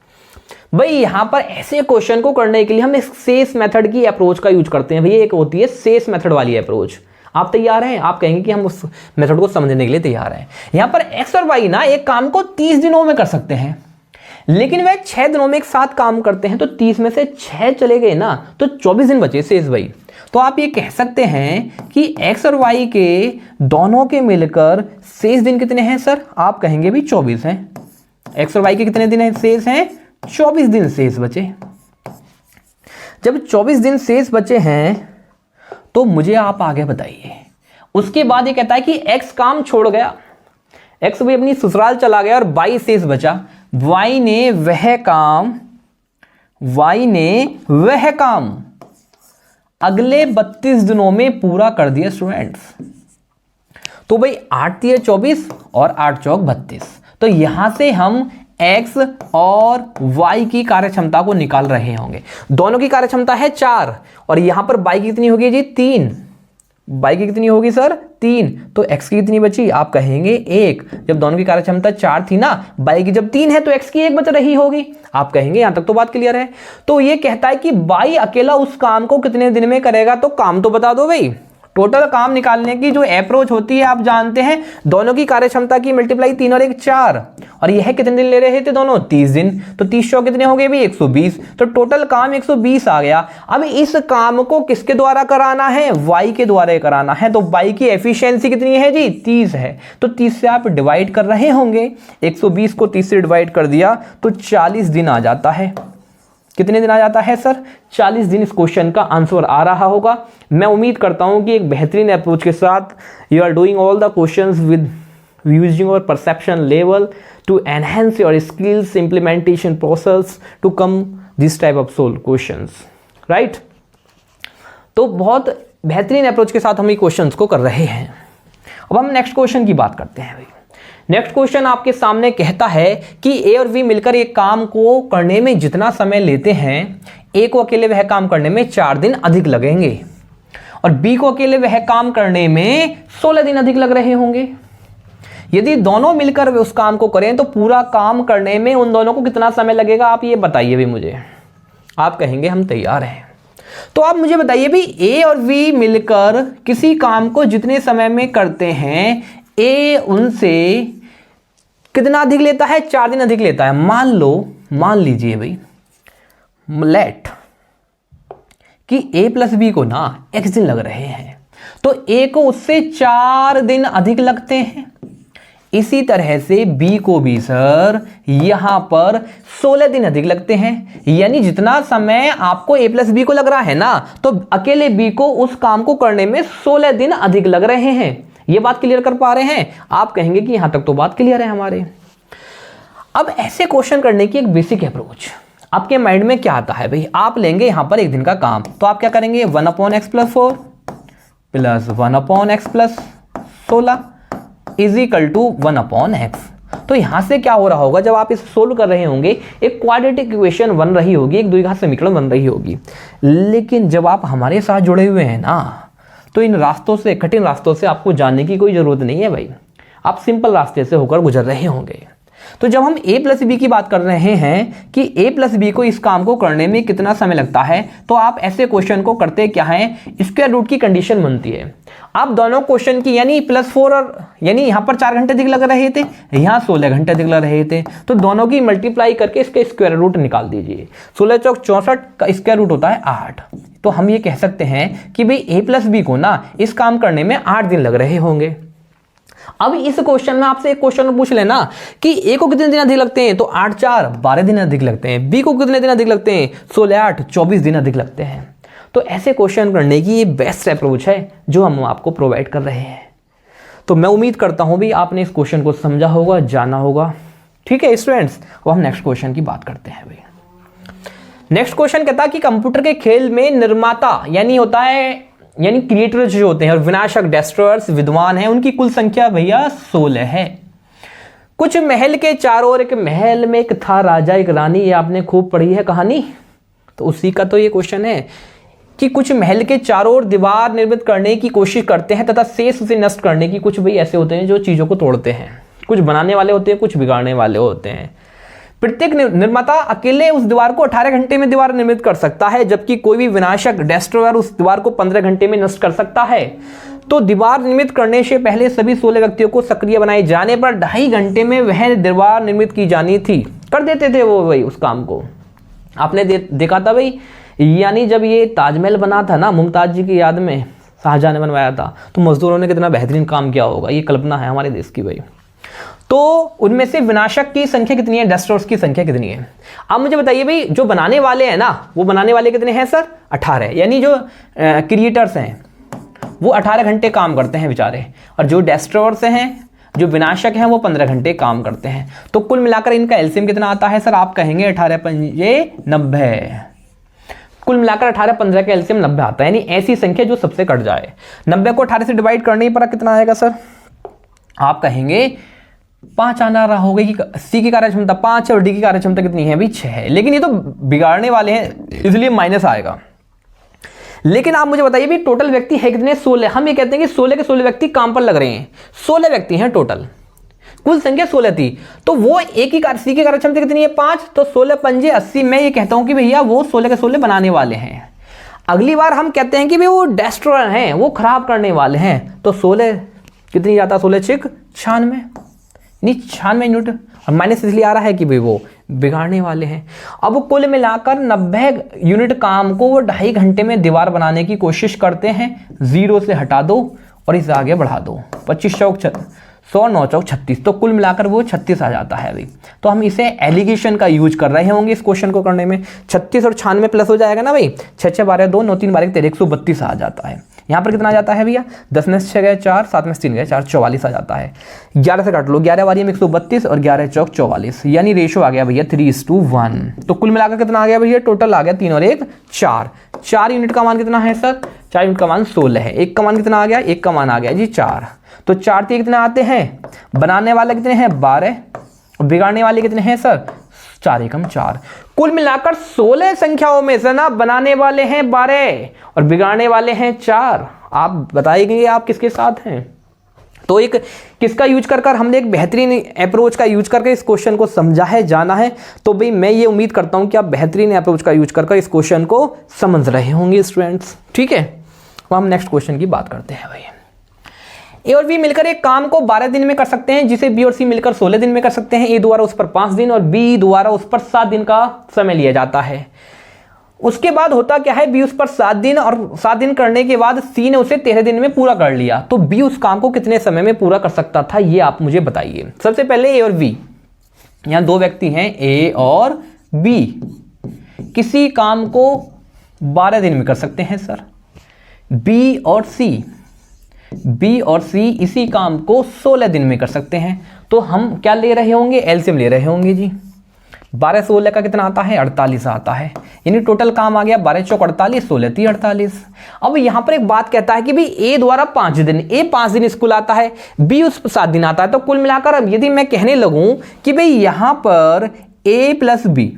भाई यहां पर ऐसे क्वेश्चन को करने के लिए हम शेष मेथड की अप्रोच का यूज करते हैं। भैया एक होती है शेष मेथड वाली अप्रोच। आप तैयार हैं? आप कहेंगे कि हम उस मेथड को समझने के लिए तैयार हैं। यहां पर एक्स और वाई ना एक काम को 30 दिनों में कर सकते हैं, लेकिन वह 6 दिनों में एक साथ काम करते हैं। तो 30 में से 6 चले गए ना, तो 24 दिन बचे शेष भाई। तो आप ये कह सकते हैं कि एक्स और वाई के दोनों के मिलकर शेष दिन कितने हैं सर? आप कहेंगे भी 24 हैं। एक्स और वाई के कितने दिन शेष हैं? 24 दिन शेष बचे। जब 24 दिन शेष बचे हैं तो मुझे आप आगे बताइए। उसके बाद ये कहता है कि एक्स काम छोड़ गया, एक्स भी अपनी ससुराल चला गया और वाई शेष बचा। वाई ने वह काम अगले 32 दिनों में पूरा कर दिया स्टूडेंट्स। तो भाई 8 तिया 24 और 8 चौक 32, तो यहां से हम x और y की कार्यक्षमता को निकाल रहे होंगे। दोनों की कार्यक्षमता है 4 और यहां पर y की कितनी होगी जी 3, y की कितनी होगी सर 3, तो x की कितनी बची आप कहेंगे 1। जब दोनों की कार्यक्षमता 4 थी ना, y की जब 3 है तो x की 1 बच रही होगी। आप कहेंगे यहां तक तो बात क्लियर है। तो ये कहता है कि y अकेला उस काम को कितने दिन में करेगा, तो काम तो बता दो भाई। टोटल काम निकालने की जो अप्रोच होती है आप जानते हैं, दोनों की कार्यक्षमता की मल्टीप्लाई 3 और 1 4, और यह कितने दिन ले रहे थे दोनों 30 दिन, तो 30 शौ कितने हो गए भी 120, तो टोटल काम 120 आ गया। अब इस काम को किसके द्वारा कराना है, y के द्वारा कराना है, तो y की एफिशिएंसी कितनी है जी 30 है, तो 30 से आप डिवाइड कर रहे होंगे, 120 को 30 से डिवाइड कर दिया तो 40 दिन आ जाता है। कितने दिन आ जाता है सर 40 दिन। इस क्वेश्चन का आंसर आ रहा होगा। मैं उम्मीद करता हूं कि एक बेहतरीन अप्रोच के साथ you are doing all the questions with using your perception level to enhance your skills implementation process to come this type of solve questions, right. तो बहुत बेहतरीन अप्रोच के साथ हम ये क्वेश्चंस को कर रहे हैं। अब हम नेक्स्ट क्वेश्चन की बात करते हैं भाई। नेक्स्ट क्वेश्चन आपके सामने कहता है कि ए और बी मिलकर एक काम को करने में जितना समय लेते हैं, ए को अकेले वह काम करने में 4 दिन अधिक लगेंगे और बी को अकेले वह काम करने में 16 दिन अधिक लग रहे होंगे। यदि दोनों मिलकर उस काम को करें तो पूरा काम करने में उन दोनों को कितना समय लगेगा, आप ये बताइए भी मुझे। आप कहेंगे हम तैयार हैं। तो आप मुझे बताइए भी ए और बी मिलकर किसी काम को जितने समय में करते हैं, ए उनसे कितना अधिक लेता है, 4 दिन अधिक लेता है। मान लीजिए भाई लेट कि ए प्लस बी को ना x दिन लग रहे हैं, तो ए को उससे 4 दिन अधिक लगते हैं। इसी तरह से बी को भी सर यहां पर 16 दिन अधिक लगते हैं। यानी जितना समय आपको ए प्लस बी को लग रहा है ना, तो अकेले बी को उस काम को करने में 16 दिन अधिक लग रहे हैं। ये बात क्लियर कर पा रहे हैं? आप कहेंगे कि यहां तक तो बात क्लियर है हमारे। अब ऐसे क्वेश्चन करने की एक बेसिक अप्रोच आपके माइंड में क्या आता है भाई, आप लेंगे यहां पर एक दिन का काम, तो आप क्या करेंगे 1/x + 4 plus 1/x + 16 is equal to 1/x। तो यहां से क्या हो रहा होगा, जब आप इसे सोल्व कर रहे होंगे एक क्वाड्रेटिक इक्वेशन बन रही होगी, एक द्विघात समीकरण बन रही होगी। लेकिन जब आप हमारे साथ जुड़े हुए हैं ना, तो इन रास्तों से, कठिन रास्तों से आपको जानने की कोई जरूरत नहीं है भाई। आप सिंपल रास्ते से होकर गुजर रहे होंगे। तो जब हम a प्लस बी की बात कर रहे हैं कि a प्लस बी को इस काम को करने में कितना समय लगता है, तो आप ऐसे क्वेश्चन को करते क्या हैं, स्क्वायर रूट की कंडीशन बनती है। आप दोनों क्वेश्चन की यानी +4 और यानी यहां पर 4 घंटे अधिक लग रहे थे, यहां 16 घंटे अधिक लग रहे थे, तो दोनों की मल्टीप्लाई करके इसके स्क्वायर रूट निकाल दीजिए। 16 चौक 64 का स्क्वायर रूट होता है 8। तो हम ये कह सकते हैं कि भाई a प्लस बी को ना इस काम करने में 8 दिन लग रहे होंगे। अब इस क्वेश्चन में आपसे एक क्वेश्चन पूछ लेना कि ए को कितने दिन अधिक लगते हैं, तो 8 4 12 दिन अधिक लगते हैं। बी को कितने दिन अधिक लगते हैं, 16 8 24 दिन अधिक लगते हैं। तो ऐसे क्वेश्चन करने की ये बेस्ट अप्रोच है जो हम आपको प्रोवाइड कर रहे हैं। तो मैं उम्मीद करता हूं भी आपने इस क्वेश्चन को समझा होगा, जाना होगा। ठीक है स्टूडेंट्स, अब हम नेक्स्ट क्वेश्चन की बात करते हैं भाई। नेक्स्ट क्वेश्चन कहता है कि कंप्यूटर के खेल में निर्माता यानी होता है यानी क्रिएटर्स जो होते हैं और विनाशक डेस्ट्रॉयर्स विद्वान हैं, उनकी कुल संख्या भैया 16 है। कुछ महल के चारों ओर, एक महल में एक था राजा एक रानी, ये आपने खूब पढ़ी है कहानी, तो उसी का तो ये क्वेश्चन है कि कुछ महल के चारों ओर दीवार निर्मित करने की कोशिश करते हैं तथा शेष उसे नष्ट करने की। कुछ भाई ऐसे होते हैं जो चीजों को तोड़ते हैं, कुछ बनाने वाले होते हैं, कुछ बिगाड़ने वाले होते हैं। प्रत्येक निर्माता अकेले उस दीवार को 18 घंटे में दीवार निर्मित कर सकता है, जबकि कोई भी विनाशक डेस्ट्रॉयर उस दीवार को 15 घंटे में नष्ट कर सकता है। तो दीवार निर्मित करने से पहले सभी 16 व्यक्तियों को सक्रिय बनाए जाने पर 2.5 घंटे में वह दीवार निर्मित की जानी थी। कर देते थे वो भाई उस काम को। आपने देखा था भाई, यानी जब ये ताजमहल बना था ना मुमताज जी की याद में, शाहजहां ने बनवाया था, तो मजदूरों ने कितना बेहतरीन काम किया होगा, ये कल्पना है हमारे देश की भाई। तो उनमें से विनाशक की संख्या कितनी है, डेस्ट्रॉयर्स की संख्या कितनी है? अब मुझे बताइए भाई, जो बनाने वाले हैं ना, वो बनाने वाले कितने हैं सर? 18। यानी जो क्रिएटर्स हैं वो 18 घंटे काम करते हैं बेचारे, और जो डेस्ट्रॉयर्स हैं, जो विनाशक हैं, वो 15 घंटे काम करते हैं। तो कुल मिलाकर इनका एलसीएम कितना आता है सर? आप कहेंगे 18 × 5 = 90। कुल मिलाकर 18 15 का एलसीएम 90 आता है, यानी ऐसी संख्या जो सबसे कट जाए। 90 को 18 से डिवाइड करने पर कितना आएगा सर? आप कहेंगे 5 आना रहा होगा कि सी की कार्यक्षमता 5 है और डी की कार्यक्षमता कितनी है? अभी 6 है, लेकिन ये तो बिगाड़ने वाले हैं इसलिए माइनस आएगा। लेकिन आप मुझे बताइए भी टोटल व्यक्ति है कितने? 16। हम ये कहते हैं कि 16 के 16 व्यक्ति काम पर लग रहे हैं, 16 व्यक्ति हैं टोटल, कुल संख्या 16 थी, तो वो सी की कार्यक्षमता कितनी है? 5, तो 16 पंजे 80। मैं ये कहता हूं कि भैया वो 16 के 16 बनाने वाले हैं। अगली बार हम कहते हैं कि भाई वो डेस्ट्रॉयर हैं, वो खराब करने वाले हैं, तो 16 कितनी जाता? 16 6 96, नहीं 96 यूनिट, और माइनस इसलिए आ रहा है कि भाई वो बिगाड़ने वाले हैं। अब कुल मिलाकर 90 यूनिट काम को वो 2.5 घंटे में दीवार बनाने की कोशिश करते हैं। 0 से हटा दो और इसे आगे बढ़ा दो, 25 चौक 100 9 चौक 36, तो कुल मिलाकर वो 36 आ जाता है अभी। तो हम इसे एलिगेशन का यूज कर रहे होंगे इस क्वेश्चन को करने में। 36 और 96 प्लस हो जाएगा ना भाई, 6 6 12 2 9 3 12 13 132 आ जाता है। यहाँ पर कितना आ जाता है भैया? 10 में 6 गए 4, 7 में 3 गए 4, 44 आ जाता है। 11 से काट लो, 11 वाली में 132 और 11 चौक 44, यानी रेशो आ गया भैया 3:1। तो कुल मिलाकर कितना आ गया भैया? टोटल आ गया 3 और 1 4। 4 यूनिट का मान कितना है सर? 4 यूनिट का मान 16 है। 1 का मान कितना आ गया? 1 का मान आ गया जी 4। तो 4 3 कितने आते हैं? बनाने वाले कितने हैं? 12, और बिगाड़ने वाले कितने हैं सर? 4 एकम 4। कुल मिलाकर 16 संख्याओं में से ना बनाने वाले हैं 12 और बिगाड़ने वाले हैं 4। आप बताइए आप किसके साथ हैं? तो एक किसका यूज कर हमने एक बेहतरीन अप्रोच का यूज करके इस क्वेश्चन को समझा है, जाना है। तो भाई मैं ये उम्मीद करता हूं कि आप बेहतरीन अप्रोच का यूज कर इस क्वेश्चन को समझ रहे होंगे स्टूडेंट्स, ठीक है। तो हम नेक्स्ट क्वेश्चन की बात करते हैं भाई। ए और बी मिलकर एक काम को 12 दिन में कर सकते हैं, जिसे बी और सी मिलकर 16 दिन में कर सकते हैं। ए द्वारा उस पर 5 दिन और बी द्वारा उस पर 7 दिन का समय लिया जाता है। उसके बाद होता क्या है? बी उस पर 7 दिन और 7 दिन करने के बाद सी ने उसे 13 दिन में पूरा कर लिया। तो बी उस काम को कितने समय में पूरा कर सकता था, ये आप मुझे बताइए। सबसे पहले ए और बी, यहां 2 व्यक्ति हैं ए और बी, किसी काम को 12 दिन में कर सकते हैं सर। बी और सी इसी काम को 16 दिन में कर सकते हैं। तो हम क्या ले रहे होंगे? एलसीएम ले रहे होंगे जी। 12 16 का कितना आता है? 48 आता है, यानी टोटल काम आ गया 12 चौक 48, 16 3 48। अब यहां पर एक बात कहता है कि भाई ए द्वारा 5 दिन, ए 5 दिन स्कूल आता है, बी उस 7 दिन आता है। तो कुल मिलाकर अब यदि मैं कहने लगूं कि भाई यहां पर ए प्लस बी,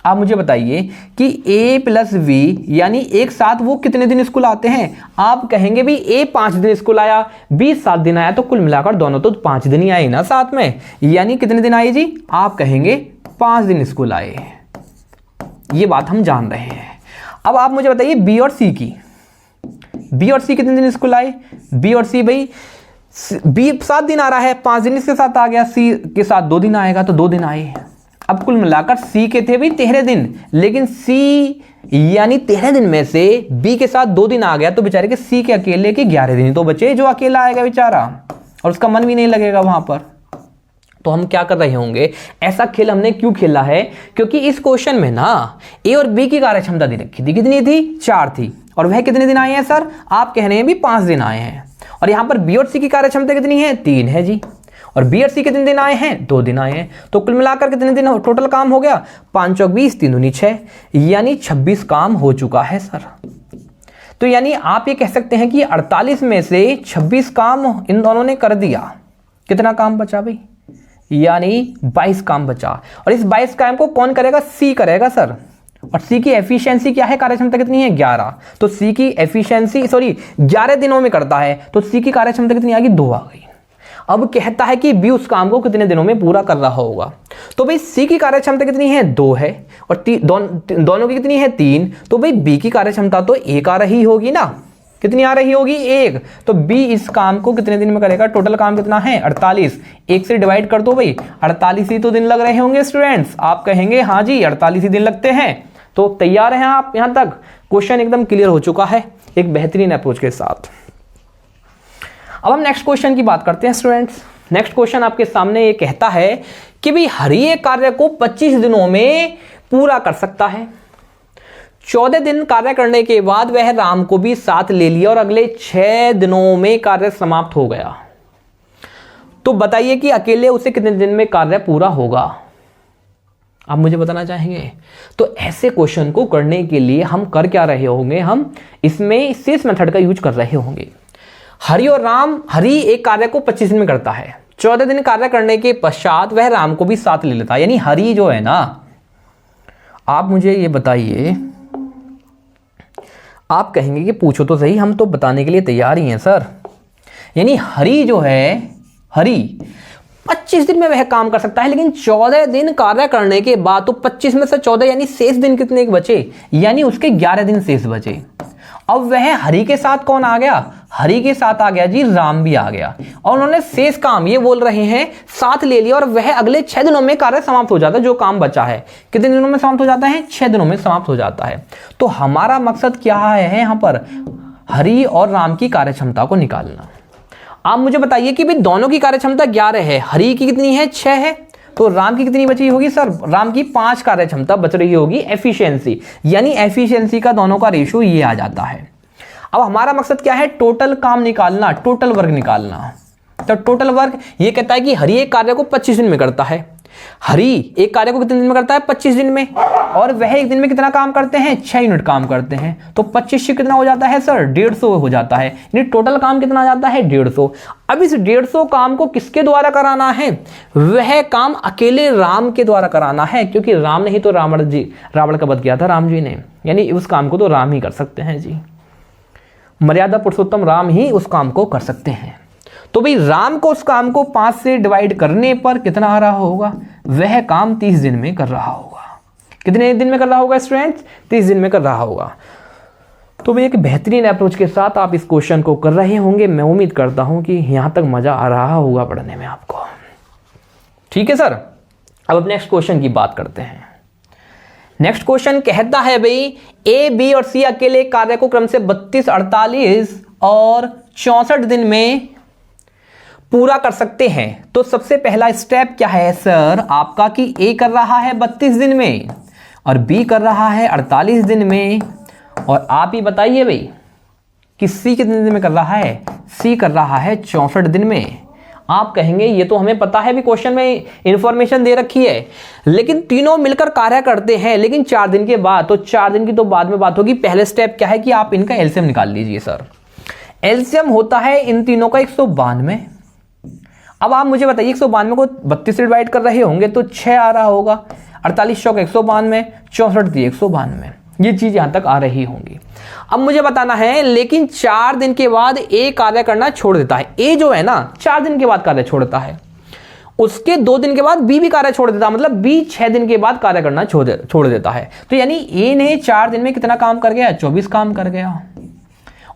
आप मुझे बताइए कि a प्लस बी यानी एक साथ वो कितने दिन स्कूल आते हैं? आप कहेंगे भी a 5 दिन स्कूल आया, b 7 दिन आया, तो कुल मिलाकर दोनों तो 5 दिन ही आए ना साथ में, यानी कितने दिन आए जी? आप कहेंगे 5 दिन स्कूल आए। ये बात हम जान रहे हैं। अब आप मुझे बताइए b और c की, b और c कितने दिन स्कूल आए? b और c भाई b 7 दिन आ रहा है, 5 दिन इसके साथ आ गया, c के साथ 2 दिन आएगा, तो 2 दिन आए। अब कुल मिलाकर सी के थे भी 13 दिन, लेकिन सी यानी 13 दिन में से बी के साथ 2 दिन आ गया, तो बेचारे के सी के अकेले के 11 दिन तो बचे, जो अकेला आएगा बेचारा, और उसका मन भी नहीं लगेगा वहां पर। तो हम क्या कर रहे होंगे? ऐसा खेल हमने क्यों खेला है? क्योंकि इस क्वेश्चन में ना ए और बी की कार्यक्षमता दे रखी थी, कितनी थी? 4 थी, और वह कितने दिन आए हैं सर? आप कह रहे हैं भी 5 दिन आए हैं। और यहां पर बी और सी की कार्यक्षमता कितनी है? 3 है जी, और बी और सी कितने दिन आए हैं? 2 दिन आए हैं। तो कुल मिलाकर कितने दिन टोटल काम हो गया? 5 चौक 20, 3 दूनी 6, यानी 26 काम हो चुका है सर। तो यानी आप ये कह सकते हैं कि 48 में से 26 काम इन दोनों ने कर दिया। कितना काम बचा भाई? यानी 22 काम बचा, और इस 22 काम को कौन करेगा? सी करेगा सर। और सी की एफिशिएंसी क्या है? कार्यक्षमता कितनी है? 11। तो सी की एफिशिएंसी 11 दिनों में करता है, तो सी की कार्यक्षमता कितनी आ गई? 2 आ गई। अब कहता है कि बी उस काम को कितने दिनों में पूरा कर रहा होगा। तो भाई सी की कार्यक्षमता कितनी है? 2 है, और दोनों की कितनी है? 3। तो भाई बी की कार्यक्षमता तो 1 आ रही होगी ना। कितनी आ रही होगी? 1। तो बी इस काम को कितने दिन में करेगा? टोटल काम कितना है? 48। 1 से डिवाइड कर दो भाई, 48 ही तो दिन लग रहे होंगे स्टूडेंट्स। आप कहेंगे हाँ जी 48 ही दिन लगते हैं। तो तैयार हैं आप? यहां तक क्वेश्चन एकदम क्लियर हो चुका है एक बेहतरीन अप्रोच के साथ। अब हम नेक्स्ट क्वेश्चन की बात करते हैं स्टूडेंट्स। नेक्स्ट क्वेश्चन आपके सामने ये कहता है कि भाई हर एक कार्य को 25 दिनों में पूरा कर सकता है। 14 दिन कार्य करने के बाद वह राम को भी साथ ले लिया और अगले 6 दिनों में कार्य समाप्त हो गया। तो बताइए कि अकेले उसे कितने दिन में कार्य पूरा होगा? आप मुझे बताना चाहेंगे? तो ऐसे क्वेश्चन को करने के लिए हम कर क्या रहे होंगे, हम इसमें शेष मेथड का यूज कर रहे होंगे। हरि और राम, हरि एक कार्य को 25 दिन में करता है, 14 दिन कार्य करने के पश्चात वह राम को भी साथ ले लेता है। यानी हरि जो है ना, आप मुझे ये बताइए, आप कहेंगे कि पूछो तो सही, हम तो बताने के लिए तैयार ही हैं सर। यानी हरि जो है, हरि 25 दिन में वह काम कर सकता है, लेकिन 14 दिन कार्य करने के बाद तो 25 में से 14 यानी शेष दिन कितने बचे, यानी उसके 11 दिन शेष बचे। अब वह हरि के साथ कौन आ गया, हरि के साथ आ गया जी राम भी आ गया, और उन्होंने शेष काम ये बोल रहे हैं साथ ले लिया, और वह अगले 6 दिनों में कार्य समाप्त हो जाता है। जो काम बचा है कितने दिनों में समाप्त हो जाता है, 6 दिनों में समाप्त हो जाता है। तो हमारा मकसद क्या है यहाँ पर, हरि और राम की कार्य क्षमता को निकालना। आप मुझे बताइए कि भाई दोनों की कार्य क्षमता 11 है, हरि की कितनी है, 6 है, तो राम की कितनी बची होगी सर, राम की 5 कार्य क्षमता बच रही होगी, एफिशिएंसी। यानी एफिशिएंसी का दोनों का रेशियो ये आ जाता है। अब हमारा मकसद क्या है, टोटल काम निकालना, टोटल वर्क निकालना। तो टोटल वर्क ये कहता है कि हरि एक कार्य को 25 दिन में करता है, हरि एक कार्य को कितने दिन में करता है, 25 दिन में, और वह एक दिन में कितना काम करते हैं, 6 यूनिट काम करते हैं। तो 25 से कितना हो जाता है सर, 150 हो जाता है। यानी टोटल काम कितना आ जाता है, 150। अब इस 150 काम को किसके द्वारा कराना है, वह काम अकेले राम के द्वारा कराना है, क्योंकि राम ने ही तो रावण का वध किया था, राम जी ने। यानी उस काम को तो राम ही कर सकते हैं जी, मर्यादा पुरुषोत्तम राम ही उस काम को कर सकते हैं। तो भाई राम को उस काम को 5 से डिवाइड करने पर कितना आ रहा होगा, वह काम 30 दिन में कर रहा होगा। कितने दिन में कर रहा होगा स्टूडेंट्स, 30 दिन में कर रहा होगा। तो भाई एक बेहतरीन अप्रोच के साथ आप इस क्वेश्चन को कर रहे होंगे। मैं उम्मीद करता हूं कि यहां तक मजा आ रहा होगा पढ़ने में आपको। ठीक है सर, अब नेक्स्ट क्वेश्चन की बात करते हैं। नेक्स्ट क्वेश्चन कहता है भाई ए, बी और सी अकेले कार्य को क्रम से 32, 48 और 64 दिन में पूरा कर सकते हैं। तो सबसे पहला स्टेप क्या है सर आपका, कि ए कर रहा है 32 दिन में और बी कर रहा है 48 दिन में, और आप ही बताइए भाई कि सी कितने दिन में कर रहा है, सी कर रहा है 64 दिन में। आप कहेंगे ये तो हमें पता है भी, क्वेश्चन में इंफॉर्मेशन दे रखी है, लेकिन तीनों मिलकर कार्य करते हैं लेकिन 4 दिन के बाद। तो 4 दिन की तो बाद में बात होगी, पहले स्टेप क्या है कि आप इनका एलसीएम निकाल लीजिए सर। एलसीएम होता है इन तीनों का 192। अब आप मुझे बताइए 192 को 32 से डिवाइड कर रहे होंगे तो 6 आ रहा होगा, 48 चौक 192, 64 थी 192, ये चीज यहां तक आ रही होंगी। अब मुझे बताना है, लेकिन 4 दिन के बाद ए कार्य करना छोड़ देता है। ए जो है ना 4 दिन के बाद कार्य छोड़ता है, उसके 2 दिन के बाद बी भी कार्य छोड़ देता है, मतलब बी 6 दिन के बाद कार्य करना छोड़ देता है। तो यानी ए ने 4 दिन में कितना काम कर गया, 24 काम कर गया,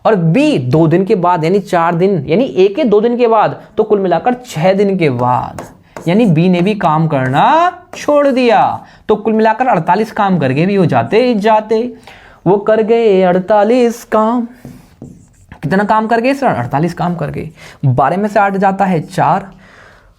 और बी 2 दिन के बाद यानी 4 दिन, यानी ए के 2 दिन के बाद, तो कुल मिलाकर 6 दिन के बाद यानी बी ने भी काम करना छोड़ दिया। तो कुल मिलाकर 48 काम करके भी हो जाते वो कर गए 48 काम। कितना काम कर गए सर, 48 काम कर गए। 12 में से 8 जाता है 4,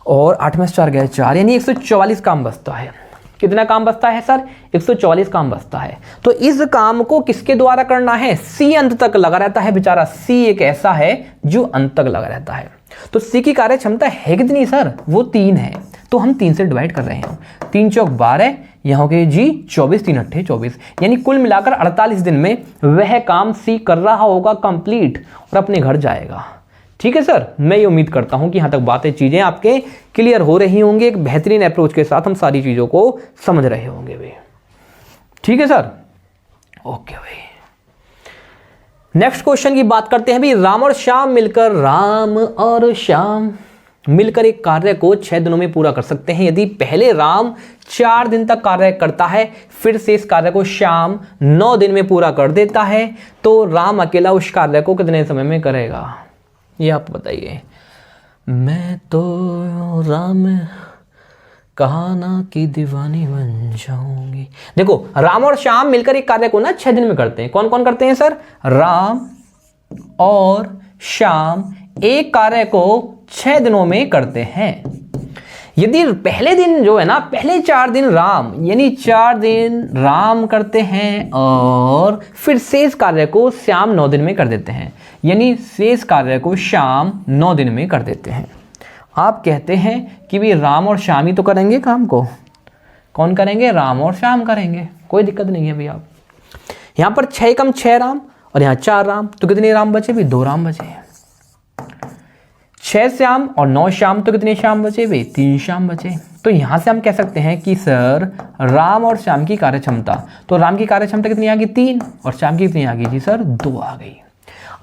और 8 में से 4 गए 4, यानी 144 काम बचता है। कितना काम बचता है सर, 144 काम बचता है। तो इस काम को किसके द्वारा करना है, सी अंत तक लगा रहता है बेचारा। सी एक ऐसा है जो अंत तक लगा रहता है। तो सी की कार्य क्षमता है कितनी सर, वो 3 है। तो हम 3 से डिवाइड कर रहे हैं, 3 चौक 12, यहाँ के जी 24, 3 अट्ठे 24, यानी कुल मिलाकर 48 दिन में वह काम सी कर रहा होगा कंप्लीट, और अपने घर जाएगा। ठीक है सर, मैं ये उम्मीद करता हूं कि यहां तक बातें चीजें आपके क्लियर हो रही होंगी। एक बेहतरीन अप्रोच के साथ हम सारी चीजों को समझ रहे होंगे भाई। ठीक है सर, ओके भाई। नेक्स्ट क्वेश्चन की बात करते हैं भाई। राम और श्याम मिलकर एक कार्य को 6 दिनों में पूरा कर सकते हैं। यदि पहले राम 4 दिन तक कार्य करता है, फिर से इस कार्य को श्याम 9 दिन में पूरा कर देता है, तो राम अकेला उस कार्य को कितने समय में करेगा, ये आप बताइए। मैं तो राम कहाना की दीवानी बन जाऊंगी। देखो राम और श्याम मिलकर एक कार्य को ना 6 दिन में करते हैं। कौन कौन करते हैं सर, राम और श्याम एक कार्य को 6 दिनों में करते हैं। यदि पहले दिन जो है ना, पहले 4 दिन राम, यानी 4 दिन राम करते हैं, और फिर शेष कार्य को श्याम 9 दिन में कर देते हैं, यानी शेष कार्य को श्याम 9 दिन में कर देते हैं। आप कहते हैं कि भी राम और श्याम ही तो करेंगे काम को, कौन करेंगे? राम और श्याम करेंगे, कोई दिक्कत नहीं है भैया। आप यहाँ पर 6 कम 6 राम और यहाँ 4 राम, तो कितने राम बचे भी? 2 राम बचे। 6 श्याम और 9 श्याम, तो कितने श्याम बचे भी? 3 श्याम बचे। तो यहां से हम कह सकते हैं कि सर राम और श्याम की कार्यक्षमता, तो राम की कार्यक्षमता कितनी आ गई? 3 और श्याम की कितनी आ गई जी सर? 2 आ गई।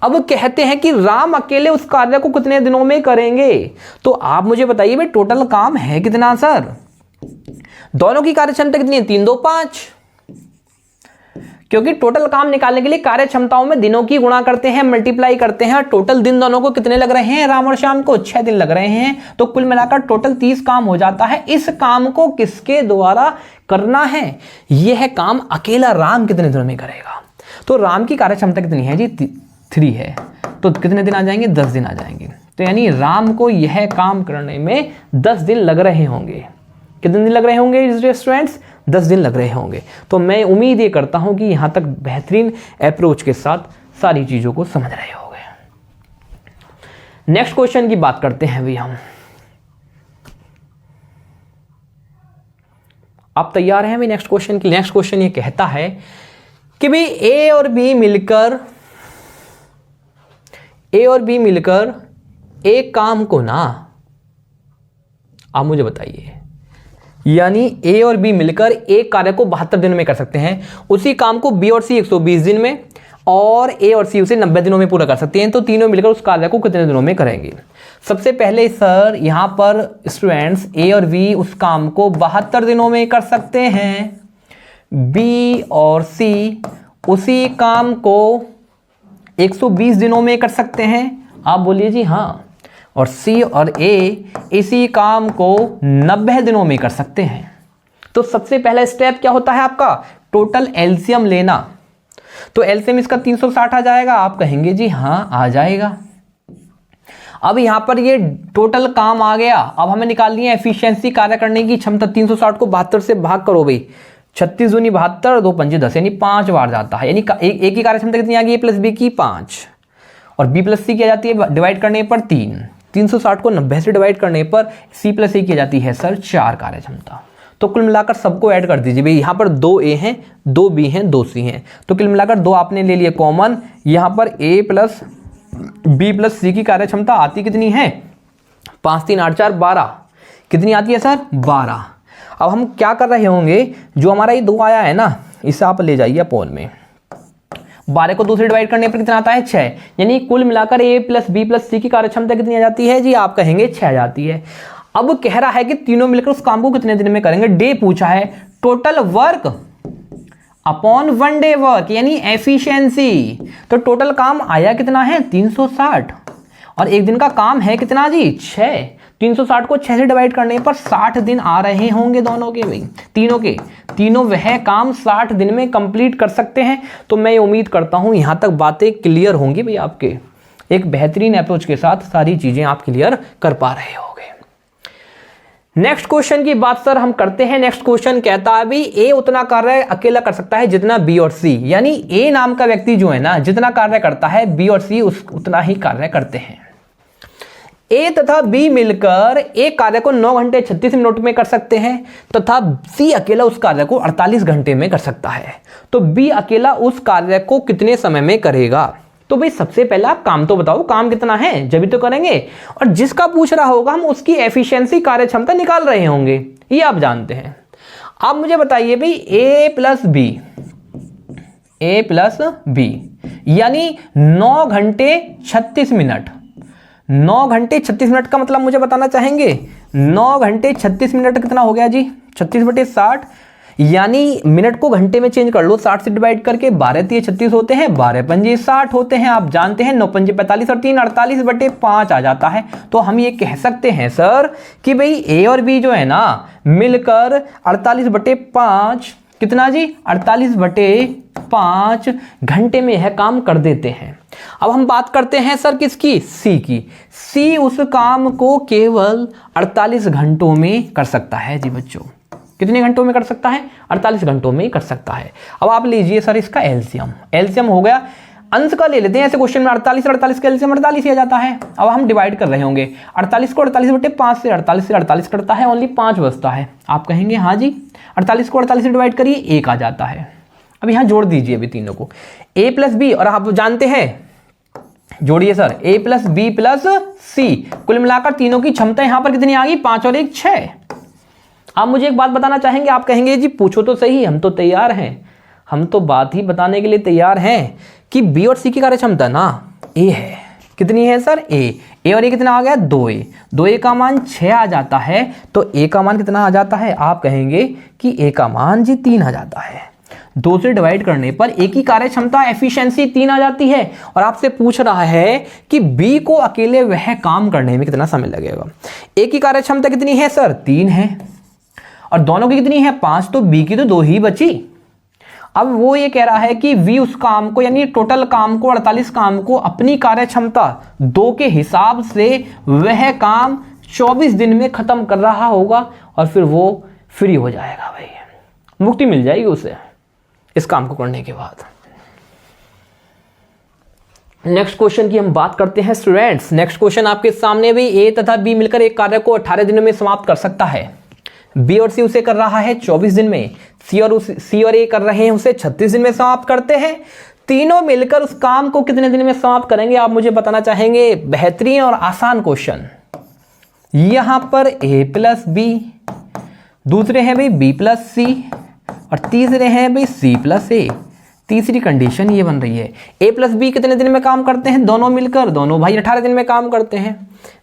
अब कहते हैं कि राम अकेले उस कार्य को कितने दिनों में करेंगे, तो आप मुझे बताइए भाई टोटल काम है कितना सर? दोनों की कार्यक्षमता कितनी है? 3 2 5, क्योंकि टोटल काम निकालने के लिए कार्य क्षमताओं में दिनों की गुणा करते हैं, मल्टीप्लाई करते हैं। टोटल दिन दोनों को कितने लग रहे हैं? राम और श्याम को 6 दिन लग रहे हैं, तो कुल मिलाकर टोटल 30 काम हो जाता है। इस काम को किसके द्वारा करना है? यह काम अकेला राम कितने दिनों में करेगा? तो राम की कार्य क्षमता कितनी है जी? 3 है, तो कितने दिन आ जाएंगे? 10 दिन आ जाएंगे। तो यानी राम को यह काम करने में 10 दिन लग रहे होंगे। कितने दिन लग रहे होंगे स्टूडेंट्स? 10 दिन लग रहे होंगे। तो मैं उम्मीद ये करता हूं कि यहां तक बेहतरीन अप्रोच के साथ सारी चीजों को समझ रहे होंगे। नेक्स्ट क्वेश्चन की बात करते हैं भी हम। आप तैयार हैं भी नेक्स्ट क्वेश्चन की? नेक्स्ट क्वेश्चन ये कहता है कि भाई ए और बी मिलकर एक काम को ना, आप मुझे बताइए, यानी ए और बी मिलकर एक कार्य को 72 दिनों में कर सकते हैं। उसी काम को बी और सी 120 दिन में और ए और सी उसे 90 दिनों में पूरा कर सकते हैं। तो तीनों मिलकर उस कार्य को कितने दिनों में करेंगे? सबसे पहले सर यहां पर स्टूडेंट्स ए और बी उस काम को 72 दिनों में कर सकते हैं। बी और सी उसी काम को 120 दिनों में कर सकते हैं। आप बोलिए जी हाँ। और सी और ए इसी काम को 90 दिनों में कर सकते हैं। तो सबसे पहला स्टेप क्या होता है आपका? टोटल एलसीएम लेना। तो एलसीएम इसका 360 आ जाएगा। आप कहेंगे जी हाँ आ जाएगा। अब यहां पर ये टोटल काम आ गया। अब हमें निकालनी है एफिशिएंसी, कार्य करने की क्षमता। 360 को 72 से भाग करो भाई, 36 दूनी 72, 2 पंजे 10, यानी 5 बार जाता है। यानी एक की कार्य क्षमता कितनी आ गई? ए प्लस बी की 5 और बी प्लस सी की आ जाती है डिवाइड करने पर 3। 360 को 90 से डिवाइड करने पर सी प्लस ए की जाती है सर 4 कार्य क्षमता। तो कुल मिलाकर सबको ऐड कर दीजिए भाई। यहाँ पर 2 ए हैं, 2 बी हैं, 2 सी हैं, तो कुल मिलाकर 2 आपने ले लिए कॉमन। यहाँ पर ए प्लस बी प्लस सी की कार्य क्षमता आती कितनी है? 5 3 8 4 12। कितनी आती है सर? 12। अब हम क्या कर रहे होंगे, जो हमारा ये 2 आया है ना, इसे आप ले जाइए अपोन में। 12 को 2 से डिवाइड करने पर कितना आता है? 6। यानी कुल मिलाकर ए प्लस बी प्लस सी की कार्य क्षमता कितनी आ जाती है जी? आप कहेंगे 6 आ जाती है। अब कह रहा है कि तीनों मिलकर उस काम को कितने दिन में करेंगे? डे पूछा है। Total work upon 1 day work, यानी एफिशिएंसी। तो टोटल काम आया कितना है? 360। और एक दिन का काम है कितना जी? 6। 360 को 6 से डिवाइड करने पर 60 दिन आ रहे होंगे दोनों के भाई, तीनों वह काम 60 दिन में कंप्लीट कर सकते हैं। तो मैं उम्मीद करता हूं यहां तक बातें क्लियर होंगी भाई आपके। एक बेहतरीन अप्रोच के साथ सारी चीजें आप क्लियर कर पा रहे होंगे। नेक्स्ट क्वेश्चन की बात सर हम करते हैं। नेक्स्ट क्वेश्चन कहता है भी ए उतना कार्य अकेला कर सकता है जितना बी और सी, यानी ए नाम का व्यक्ति जो है ना जितना कार्य करता है बी और सी उतना ही कार्य करते हैं। ए तथा बी मिलकर एक कार्य को 9 घंटे 36 मिनट में कर सकते हैं तथा सी अकेला उस कार्य को 48 घंटे में कर सकता है। तो बी अकेला उस कार्य को कितने समय में करेगा? तो भाई सबसे पहला आप काम तो बताओ, काम कितना है जब भी तो करेंगे। और जिसका पूछ रहा होगा हम उसकी एफिशिएंसी कार्य क्षमता निकाल रहे होंगे, ये आप जानते हैं। आप मुझे बताइए भाई ए प्लस बी यानी 9 घंटे 36 मिनट। 9 घंटे 36 मिनट का मतलब मुझे बताना चाहेंगे? 9 घंटे 36 मिनट कितना हो गया जी? 36/60, यानी मिनट को घंटे में चेंज कर लो 60 से डिवाइड करके। 12 3 36 होते हैं, 12 पंजे 60 होते हैं। आप जानते हैं 9 पंजे 45 और 3 48/5 आ जाता है। तो हम ये कह सकते हैं सर कि भाई ए और बी जो है ना मिलकर 48/5 कितना जी? 48/5 घंटे में यह काम कर देते हैं। अब हम बात करते हैं सर किसकी? सी की। सी उस काम को केवल 48 घंटों में कर सकता है जी बच्चों। कितने घंटों में कर सकता है? 48 घंटों में कर सकता है। अब आप लीजिए सर इसका एलसीएम। एलसीएम हो गया अंश का ले लेते हैं ऐसे क्वेश्चन में, 48 48 का एलसीएम 48 ही आ जाता है। अब हम डिवाइड कर रहे होंगे 48 को 48/5 से 48 कटता है, ओनली 5 बचता है। आप कहेंगे हाँ जी 48 को 48 से डिवाइड करिए 1 आ जाता है। अब यहाँ जोड़ दीजिए अभी तीनों को, a प्लस बी, और आप जानते हैं जोड़िए sir a plus B plus C, कुल मिलाकर तीनों की क्षमता यहाँ पर कितनी आ गई, 5 और 1 6। आप मुझे एक बात बताना चाहेंगे, आप कहेंगे जी पूछो तो सही, हम तो तैयार हैं, हम तो बात ही बताने के लिए तैयार हैं कि बी और सी की कार्य क्षमता ना ए है। कितनी है सर, ए और ए कितना आ गया, 2a, 2a का मान 6 आ जाता है, तो a का मान कितना आ जाता है, आप कहेंगे कि a का मान जी 3 आ जाता है। 2 से डिवाइड करने पर a की कार्य क्षमता एफिशिएंसी 3 आ जाती है, और आपसे पूछ रहा है कि b को अकेले वह काम करने में कितना समय लगेगा। a की कार्य क्षमता कितनी है सर, 3 है, और दोनों की कितनी है, 5, तो b की तो 2 ही बची। अब वो ये कह रहा है कि v उस काम को, यानी टोटल काम को, 48 काम को अपनी कार्य क्षमता 2 के हिसाब से वह काम 24 दिन में खत्म कर रहा होगा, और फिर वो फ्री हो जाएगा, भाई मुक्ति मिल जाएगी उसे इस काम को करने के बाद। नेक्स्ट क्वेश्चन की हम बात करते हैं स्टूडेंट्स। नेक्स्ट क्वेश्चन आपके सामने भी, a तथा b मिलकर एक कार्य को 18 दिनों में समाप्त कर सकता है। b और c उसे कर रहा है 24 दिन में, c और a कर रहे हैं उसे 36 दिन में समाप्त करते हैं। तीनों मिलकर उस काम को कितने दिन में समाप्त करेंगे, आप मुझे बताना चाहेंगे। बेहतरीन और आसान क्वेश्चन। यहां पर a प्लस बी, दूसरे हैं भाई b प्लस सी, और तीसरे हैं भाई c प्लस ए। तीसरी कंडीशन ये बन रही है, a प्लस बी कितने दिन में काम करते हैं, दोनों मिलकर, दोनों भाई 18 दिन में काम करते हैं।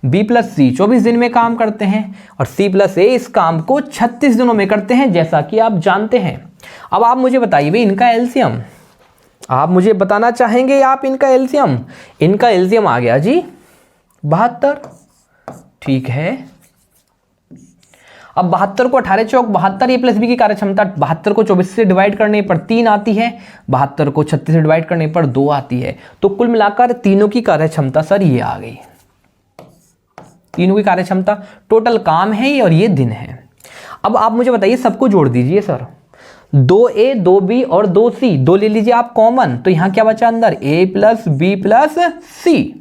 b प्लस सी 24 दिन में काम करते हैं, और c प्लस ए इस काम को 36 दिनों में करते हैं, जैसा कि आप जानते हैं। अब आप मुझे बताइए भाई इनका एलसीएम, आप मुझे बताना चाहेंगे आप इनका एलसीएम। इनका एलसीएम आ गया जी 72, ठीक है। अब 72 को 18 चौक 72, a प्लस बी की कार्य क्षमता 72 को 24 से डिवाइड करने पर 3 आती है, 72 को 36 से डिवाइड करने पर 2 आती है, तो कुल मिलाकर तीनों की कार्य क्षमता सर ये आ गई। तीनों की कार्य क्षमता, टोटल काम है ये और ये दिन है। अब आप मुझे बताइए, सबको जोड़ दीजिए सर, 2a 2b और 2c, 2 ले लीजिए आप कॉमन, तो यहां क्या बचा अंदर, a प्लस बी प्लस सी,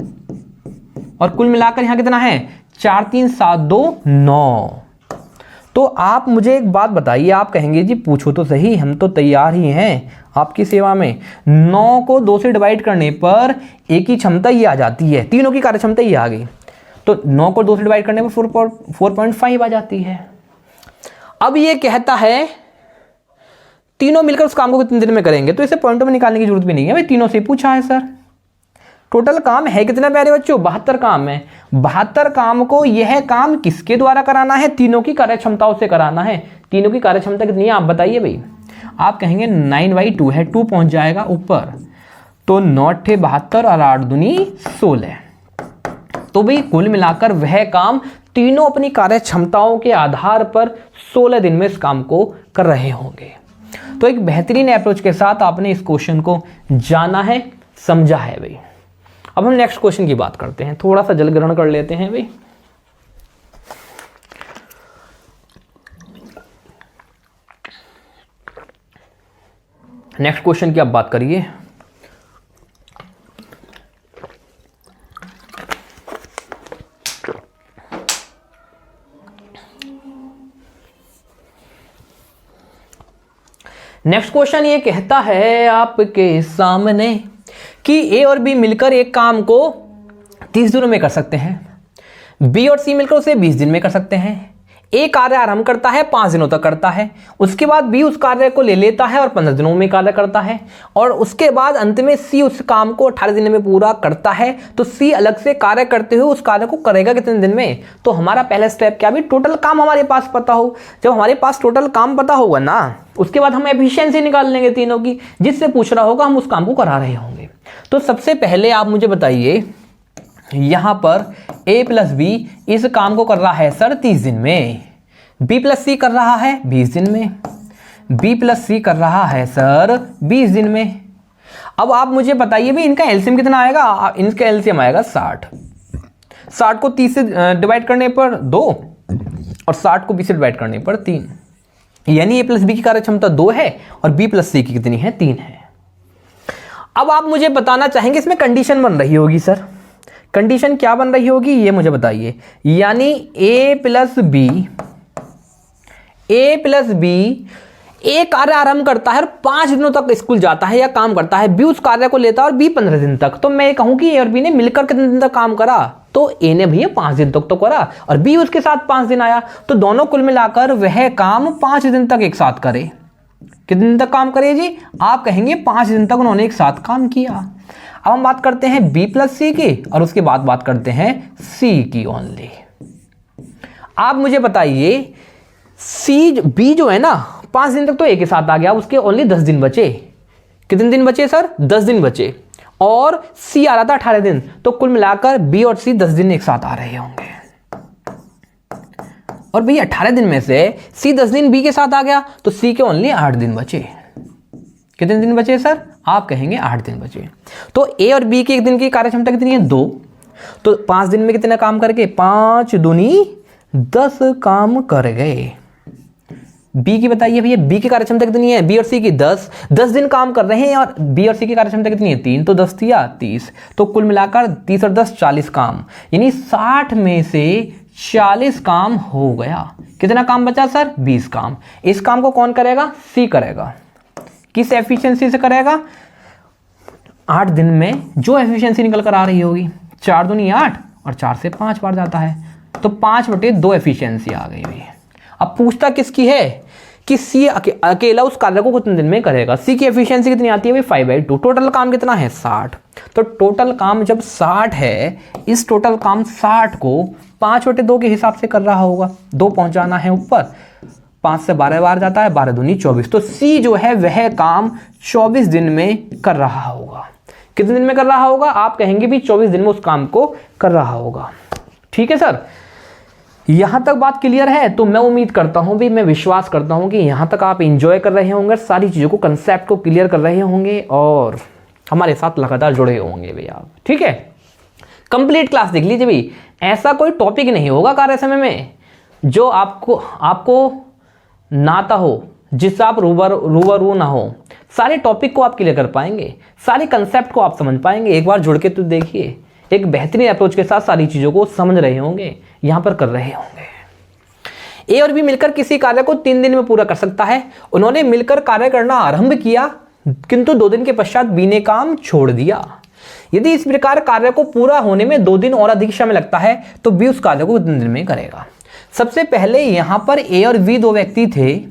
और कुल मिलाकर यहां कितना है, 4 3 7 2 9। तो आप मुझे एक बात बताइए, आप कहेंगे जी पूछो तो सही, हम तो तैयार ही हैं आपकी सेवा में। 9 को 2 से डिवाइड करने पर a की क्षमता ये आ जाती है, तीनों की कार्य क्षमता ये आ गई, तो 9 को 2 से डिवाइड करने पर 4.5 आ जाती है। अब ये कहता है तीनों मिलकर उस काम को कितने दिन में करेंगे, तो इसे पॉइंटों में निकालने की जरूरत भी नहीं है भाई, तीनों से पूछा है सर। टोटल काम है कितना प्यारे बच्चों, 72 काम है। 72 काम को यह काम किसके द्वारा कराना है, तीनों की कार्य क्षमताओं से कराना है। तीनों की कार्य क्षमता कितनी है आप बताइए भाई। आप कहेंगे 9/2 है, 2 पहुंच जाएगा ऊपर, तो 9 × 72 और 8 दूनी 16। तो भाई कुल मिलाकर वह काम तीनों अपनी कार्य क्षमताओं के आधार पर 16 दिन में इस काम को कर रहे होंगे। तो एक बेहतरीन अप्रोच के साथ आपने इस क्वेश्चन को जाना है, समझा है भाई। अब हम नेक्स्ट क्वेश्चन की बात करते हैं, थोड़ा सा जल ग्रहण कर लेते हैं भाई। नेक्स्ट क्वेश्चन की आप बात करिए। नेक्स्ट क्वेश्चन ये कहता है आपके सामने कि ए और बी मिलकर एक काम को 30 दिनों में कर सकते हैं, बी और सी मिलकर उसे 20 दिन में कर सकते हैं। ए कार्य आरंभ करता है, 5 दिनों तक करता है, उसके बाद बी उस कार्य को ले लेता है और 15 दिनों में कार्य करता है, और उसके बाद अंत में सी उस काम को 18 दिन में पूरा करता है। तो सी अलग से कार्य करते हुए उस कार्य को करेगा कितने दिन में। तो हमारा पहला स्टेप क्या भी, टोटल काम हमारे पास पता हो। जब हमारे पास टोटल काम पता होगा ना, उसके बाद हम एफिशिएंसी निकाल लेंगे तीनों की, जिससे पूछ रहा होगा हम उस काम को करा रहे होंगे। तो सबसे पहले आप मुझे बताइए, यहां पर a प्लस बी इस काम को कर रहा है सर 30 दिन में, b प्लस सी कर रहा है 20 दिन में, b प्लस सी कर रहा है सर 20 दिन में। अब आप मुझे बताइए भी इनका एलसीएम कितना आएगा। इनका एलसीएम आएगा 60। 60 को 30 से डिवाइड करने पर 2 और 60 को 20 से डिवाइड करने पर 3, यानी a प्लस बी की कार्य क्षमता 2 है और b प्लस सी की कितनी है, 3 है। अब आप मुझे बताना चाहेंगे इसमें कंडीशन बन रही होगी सर, कंडीशन क्या बन रही होगी ये मुझे बताइए। यानी a प्लस बी एक कार्य आरंभ करता है और 5 दिनों तक स्कूल जाता है या काम करता है, बी उस कार्य को लेता है और बी 15 दिन तक। तो मैं कहूं कि ए और बी ने मिलकर कितने दिन तक काम करा, तो ए ने भैया 5 दिन तक तो करा और बी उसके साथ 5 दिन आया, तो दोनों कुल मिलाकर वह काम 5 दिन तक एक साथ करे। कितने दिन तक काम करे जी, आप कहेंगे 5 दिन तक उन्होंने एक साथ काम किया। अब हम बात करते हैं बी प्लस सी की और उसके बाद बात करते हैं सी की ओनली। आप मुझे बताइए बी जो है ना 5 दिन तक तो एक ही साथ आ गया, उसके ओनली 10 दिन बचे। कितने दिन बचे सर, 10 दिन बचे, और सी आ रहा था 18 दिन, तो कुल मिलाकर बी और सी 10 दिन एक साथ आ रहे होंगे। और भैया 18 दिन में से सी 10 दिन बी के साथ आ गया, तो सी के ओनली 8 दिन बचे। कितने दिन बचे सर, आप कहेंगे 8 दिन बचे। तो ए और बी की एक दिन की कार्यक्षमता कितनी है, 2। तो 5 दिन में कितना काम करके, 5 दूनी 10 काम कर गए। बी की बताइए भैया, बी की कार्यक्षमता कितनी है, बी और सी की 10 दिन काम कर रहे हैं और बी और सी की कार्यक्षमता कितनी है, 3, तो 10 दिया 30, तो कुल मिलाकर 30 और 10 40 काम, यानी 60 में से 40 काम हो गया। कितना काम बचा सर, 20 काम। इस काम को कौन करेगा, सी करेगा। किस एफिशिएंसी से करेगा, 8 दिन में जो एफिशिएंसी निकल कर आ रही होगी, 4 दूनी 8 और 4 से 5 बार जाता है, तो 5/2 एफिशिएंसी आ गई हुई है। अब पूछता किसकी है कि सी अकेला उस कार्य को कितने दिन में करेगा। सी की एफिशिएंसी कितनी आती है, 5/2। टोटल काम कितना है, 60। तो टोटल काम जब 60 है, इस टोटल काम 60 को 5/2 के हिसाब से कर रहा होगा। 2 पहुंचाना है ऊपर, 5 से 12 बार जाता है, 12 दूनी 24। तो सी जो है वह काम 24 दिन में कर रहा होगा। कितने दिन में कर रहा होगा, आप कहेंगे भी 24 दिन में उस काम को कर रहा होगा। ठीक है सर, यहां तक बात क्लियर है। तो मैं उम्मीद करता हूं भी, मैं विश्वास करता हूं कि यहां तक आप एंजॉय कर रहे होंगे, सारी चीजों को, कंसेप्ट को क्लियर कर रहे होंगे और हमारे साथ लगातार जुड़े होंगे भैया आप। ठीक है, कंप्लीट क्लास देख लीजिए भाई। ऐसा कोई टॉपिक नहीं होगा कार्य समय में जो आपको नाता हो, जिससे आप रूबरू ना हो। सारे टॉपिक को आप क्लियर कर पाएंगे, सारे कंसेप्ट को आप समझ पाएंगे। एक बार जुड़ के तो देखिए, एक बेहतरीन अप्रोच के साथ सारी चीजों को समझ रहे होंगे, यहां पर कर रहे होंगे। ए और बी मिलकर किसी कार्य को 3 दिन में पूरा कर सकता है। उन्होंने मिलकर कार्य करना आरंभ किया, किंतु 2 दिन के पश्चात बी ने काम छोड़ दिया। यदि इस प्रकार कार्य को पूरा होने में 2 दिन और अधिक समय लगता है, तो बी उस कार्य को कितने दिन में करेगा। सबसे पहले यहां पर ए और बी 2 व्यक्ति थे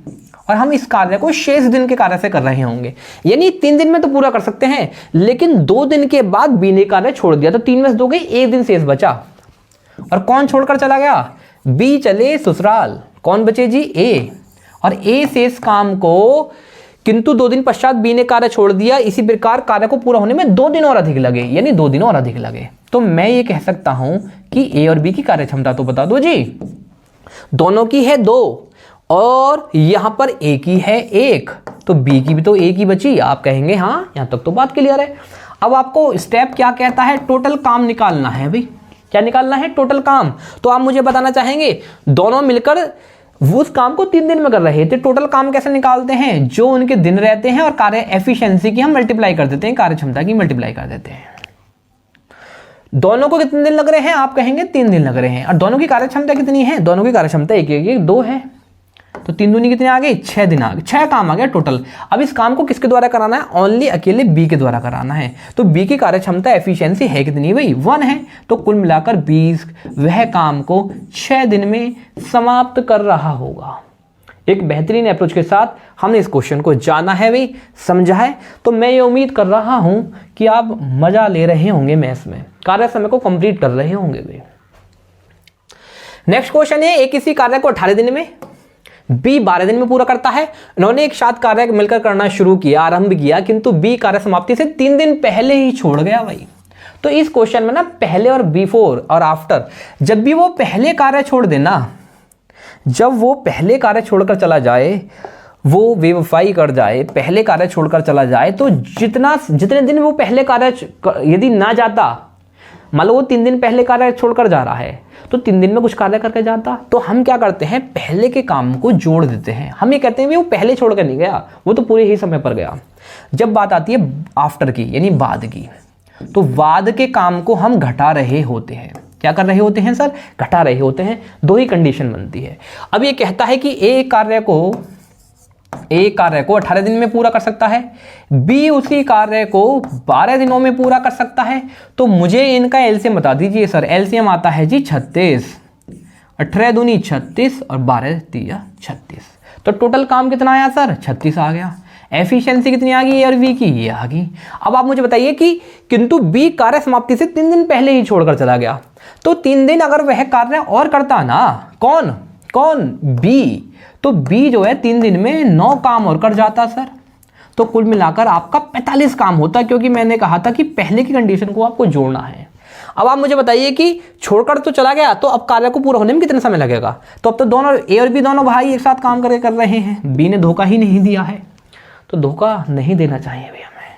और हम इस कार्य को शेष दिन के कार्य से कर रहे होंगे, यानी 3 दिन में तो पूरा कर सकते हैं, लेकिन 2 दिन के बाद बी ने कार्य छोड़ दिया, तो 3 में से 2 गए, 1 दिन शेष बचा। और कौन छोड़कर चला गया, बी चले ससुराल। कौन बचे जी, ए। और ए शेष काम को, किंतु 2 दिन पश्चात बी ने कार्य छोड़ दिया। इसी प्रकार कार्य को पूरा होने में 2 दिन और अधिक लगे, यानी 2 दिन और अधिक लगे। तो मैं ये कह सकता हूं कि ए और बी की कार्य क्षमता तो बता दो जी, दोनों की है 2 और यहां पर ए की है 1, तो बी की भी तो 1 ही बची। आप कहेंगे हाँ, यहां तक तो बात क्लियर है। अब आपको स्टेप क्या कहता है, टोटल काम निकालना है भाई। क्या निकालना है, टोटल काम। तो आप मुझे बताना चाहेंगे, दोनों मिलकर वो उस काम को 3 दिन में कर रहे थे, टोटल काम कैसे निकालते हैं, जो उनके दिन रहते हैं और कार्य एफिशिएंसी की हम मल्टीप्लाई कर देते हैं, कार्य क्षमता की मल्टीप्लाई कर देते हैं। दोनों को कितने दिन लग रहे हैं, आप कहेंगे 3 दिन लग रहे हैं। और दोनों की कार्य क्षमता कितनी है, दोनों की कार्य क्षमता 1 है, तो 3 दूनी कितने आ गए, 6 दिन आ गए, 6 काम आ गया टोटल। अब इस काम को किसके द्वारा कराना है, ओनली अकेले बी के द्वारा कराना है। तो बी की कार्य क्षमता एफिशिएंसी है कितनी भाई, 1 है, तो कुल मिलाकर 20 वह काम को 6 दिन में समाप्त कर रहा होगा। एक बेहतरीन अप्रोच के साथ हमने इस क्वेश्चन को जाना है भाई, समझा है। तो मैं ये उम्मीद कर रहा हूं कि आप मजा ले रहे होंगे मैथ्स में, कार्य समय को कंप्लीट कर रहे होंगे भाई। नेक्स्ट क्वेश्चन है, एक किसी कार्य को 18 दिन में, बी 12 दिन में पूरा करता है। उन्होंने एक साथ कार्य मिलकर करना शुरू किया, आरंभ किया, किंतु बी कार्य समाप्ति से 3 दिन पहले ही छोड़ गया भाई। तो इस क्वेश्चन में ना पहले और बिफोर और आफ्टर, जब भी वो पहले कार्य छोड़ देना, जब वो पहले कार्य छोड़कर चला जाए, वो बेवफाई कर जाए, पहले कार्य छोड़कर चला जाए, तो जितने दिन वो पहले कार्य यदि ना जाता, मान लो वो 3 दिन पहले कार्य छोड़कर जा रहा है तो 3 दिन में कुछ कार्य करके जाता। तो हम क्या करते हैं, पहले के काम को जोड़ देते हैं। हम ये कहते हैं भी वो पहले छोड़कर नहीं गया, वो तो पूरे ही समय पर गया। जब बात आती है आफ्टर की यानी बाद की, तो बाद के काम को हम घटा रहे होते हैं। क्या कर रहे होते हैं सर, घटा रहे होते हैं। 2 ही कंडीशन बनती है। अब ये कहता है कि ए कार्य को 18 दिन में पूरा कर सकता है, बी उसी कार्य को 12 दिनों में पूरा कर सकता है। तो मुझे इनका एलसीएम बता दीजिए सर। एलसीएम आता है जी 36, 18 दूनी 36 और 12 तिया 36। तो टोटल काम कितना आया सर, 36 आ गया। एफिशिएंसी कितनी आ गई, और बी की ये आ गई। अब आप मुझे बताइए कि किंतु बी कार्य समाप्ति से 3 दिन पहले ही छोड़कर चला गया, तो 3 दिन अगर वह कार्य और करता ना, कौन बी, तो बी जो है 3 दिन में 9 काम और कर जाता सर। तो कुल मिलाकर आपका 45 काम होता, क्योंकि मैंने कहा था कि पहले की कंडीशन को आपको जोड़ना है। अब आप मुझे बताइए कि छोड़कर तो चला गया, तो अब कार्य को पूरा होने में कितना समय लगेगा। तो अब तो दोनों ए और बी दोनों भाई एक साथ काम करके कर रहे हैं। बी ने धोखा ही नहीं दिया है, तो धोखा नहीं देना चाहिए भैया हमें।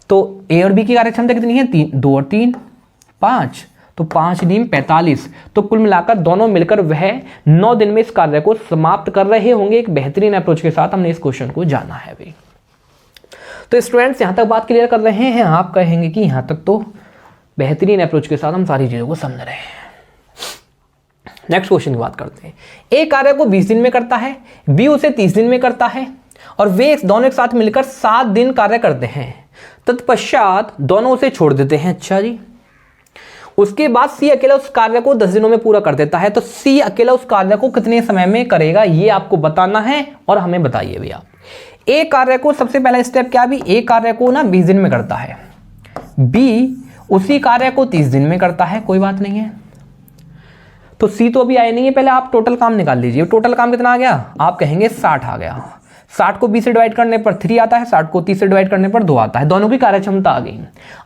तो ए और बी की कार्य क्षमता कितनी है, 2 और 3 5, तो 5 नीम 45। तो कुल मिलाकर दोनों मिलकर वह 9 दिन में इस कार्य को समाप्त कर रहे होंगे। एक बेहतरीन अप्रोच के साथ हमने इस क्वेश्चन को जाना है भाई। तो स्टूडेंट्स यहां तक बात क्लियर कर रहे हैं। आप कहेंगे कि यहां तक तो बेहतरीन अप्रोच के साथ हम सारी चीजों को समझ रहे हैं। नेक्स्ट क्वेश्चन की बात करते हैं। ए कार्य को 20 दिन में करता है, बी उसे 30 दिन में करता है, और वे दोनों एक साथ मिलकर 7 दिन कार्य करते हैं। तत्पश्चात दोनों उसे छोड़ देते हैं। अच्छा जी। उसके बाद सी अकेला उस कार्य को 10 दिनों में पूरा कर देता है। तो सी अकेला उस कार्य को कितने समय में करेगा, ये आपको बताना है और हमें बताइए भैया। ए कार्य को सबसे पहला स्टेप क्या, भी ए कार्य को ना 20 दिन में करता है, बी उसी कार्य को 30 दिन में करता है, कोई बात नहीं है। तो सी तो अभी आया नहीं है, पहले आप टोटल काम निकाल लीजिए। टोटल काम कितना आ गया, आप कहेंगे 60 आ गया। 60 को 20 से डिवाइड करने पर 3 आता है, 60 को 30 से डिवाइड करने पर 2 आता है। दोनों की कार्य क्षमता आ गई।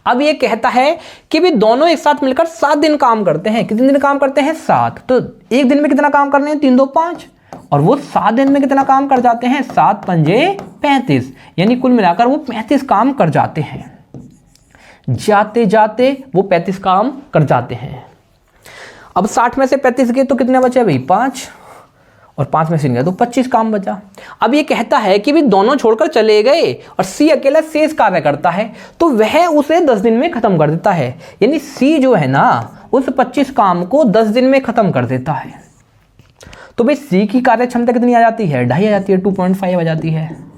अब ये कहता है कि भी दोनों एक साथ मिलकर 7 दिन काम करते हैं। कितने दिन काम करते हैं, 7। तो एक दिन में कितना काम करने हैं, 3 2 5, और वो 7 दिन में कितना काम कर जाते हैं, 7 पंजे 35, यानी कुल मिलाकर वो 35 काम कर जाते हैं। जाते जाते वो 35 काम कर जाते हैं। अब 60 में से 35 गए तो कितने बचे भाई, 5, और 5 में से गए तो 25 काम बचा। अब ये कहता है कि भी दोनों छोड़कर चले गए और सी अकेला शेष कार्य करता है, तो वह उसे 10 दिन में खत्म कर देता है। यानी सी जो है ना, उस 25 काम को 10 दिन में खत्म कर देता है। तो भाई सी की कार्य क्षमता कितनी आ जाती है, 2.5 आ जाती है, 2.5 आ जाती है।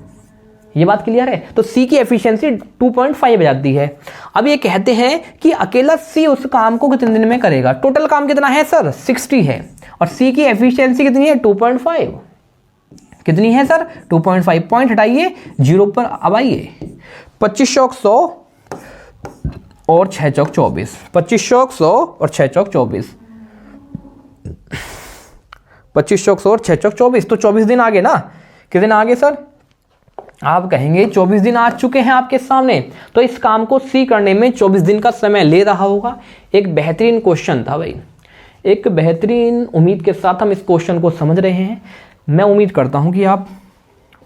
ये बात क्लियर है। तो सी की एफिशिएंसी 2.5 आ जाती है। अब ये कहते हैं कि अकेला सी उस काम को कितने दिन में करेगा। टोटल काम कितना है सर, 60 है, और सी की एफिशिएंसी कितनी है, 2.5। कितनी है सर, 2.5। पॉइंट हटाइए, 0 पर अब आइए। 25 चौक 100 और 6 चौक 24। 25 चौक 100 और 6 चौक 24। 25 चौक 100 और 6 चौक 24, तो 24 दिन आगे ना। कितने दिन आगे सर, आप कहेंगे 24 दिन आ चुके हैं आपके सामने। तो इस काम को सी करने में 24 दिन का समय ले रहा होगा। एक बेहतरीन क्वेश्चन था भाई, एक बेहतरीन उम्मीद के साथ हम इस क्वेश्चन को समझ रहे हैं। मैं उम्मीद करता हूं कि आप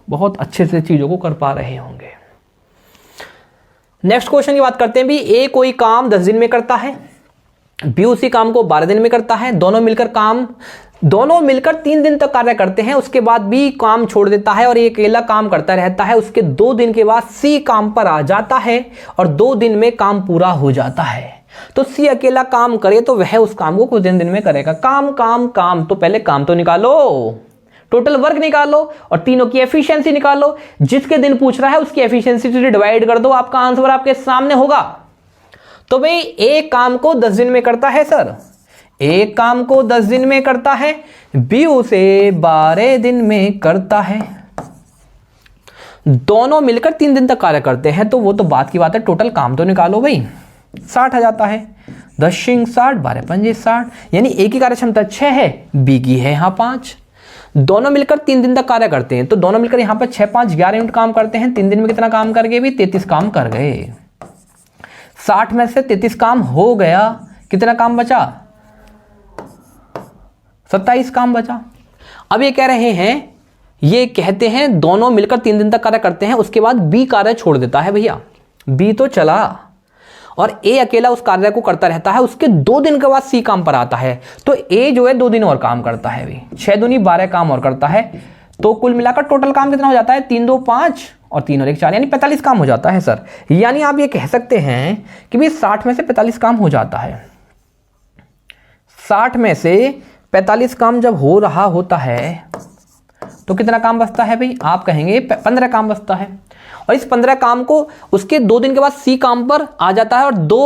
बहुत अच्छे से चीजों को कर पा रहे होंगे। नेक्स्ट क्वेश्चन की बात करते हैं भी। ए कोई काम 10 दिन में करता है, बी उसी काम को 12 दिन में करता है। दोनों मिलकर 3 दिन तक कार्य करते हैं। उसके बाद बी काम छोड़ देता है और ये अकेला काम करता रहता है। उसके 2 दिन के बाद सी काम पर आ जाता है और 2 दिन में काम पूरा हो जाता है। तो सी अकेला काम करे तो वह उस काम को कुछ दिन में करेगा। काम काम काम, तो पहले काम तो निकालो, टोटल वर्क निकालो और तीनों की एफिशिएंसी निकालो। जिसके दिन पूछ रहा है उसकी एफिशिएंसी से डिवाइड कर दो, आपका आंसर आपके सामने होगा। तो भाई एक काम को 10 दिन में करता है सर, एक काम को 10 दिन में करता है, बी उसे 12 दिन में करता है। दोनों मिलकर 3 दिन तक कार्य करते हैं, तो वो तो बात की बात है। टोटल काम तो निकालो भाई, 60 आ जाता है। 10 × 60, 12 पंजे 60, यानी ए की कार्य क्षमता 6 है, बी की है यहाँ 5। दोनों मिलकर 3 दिन तक कार्य करते हैं, तो दोनों मिलकर यहाँ पर 6 5 11 यूनिट काम करते हैं। 3 दिन में कितना काम कर गए भी, 33 काम कर गए। 60 में से 33 काम हो गया, कितना काम बचा, 27 काम बचा। अब ये कह रहे हैं, ये कहते हैं दोनों मिलकर 3 दिन तक कार्य करते हैं। उसके बाद बी कार्य छोड़ देता है भैया, बी तो चला और ए अकेला उस कार्य को करता रहता है, उसके 2 दिन के बाद सी काम पर आता है, तो ए जो है 2 दिन और काम करता है भाई, 6 दूनी 12 काम और करता है, तो कुल मिलाकर टोटल काम कितना हो जाता है, 3 2 5 और 3 और 1 4, यानी 45 काम हो जाता है सर। यानी आप ये कह सकते हैं कि भाई 60 में से 45 काम हो जाता है। 60 में से 45 काम जब हो रहा होता है तो कितना काम बचता है भाई, आप कहेंगे 15 काम बचता है, और इस 15 काम को उसके 2 दिन के बाद सी काम पर आ जाता है और 2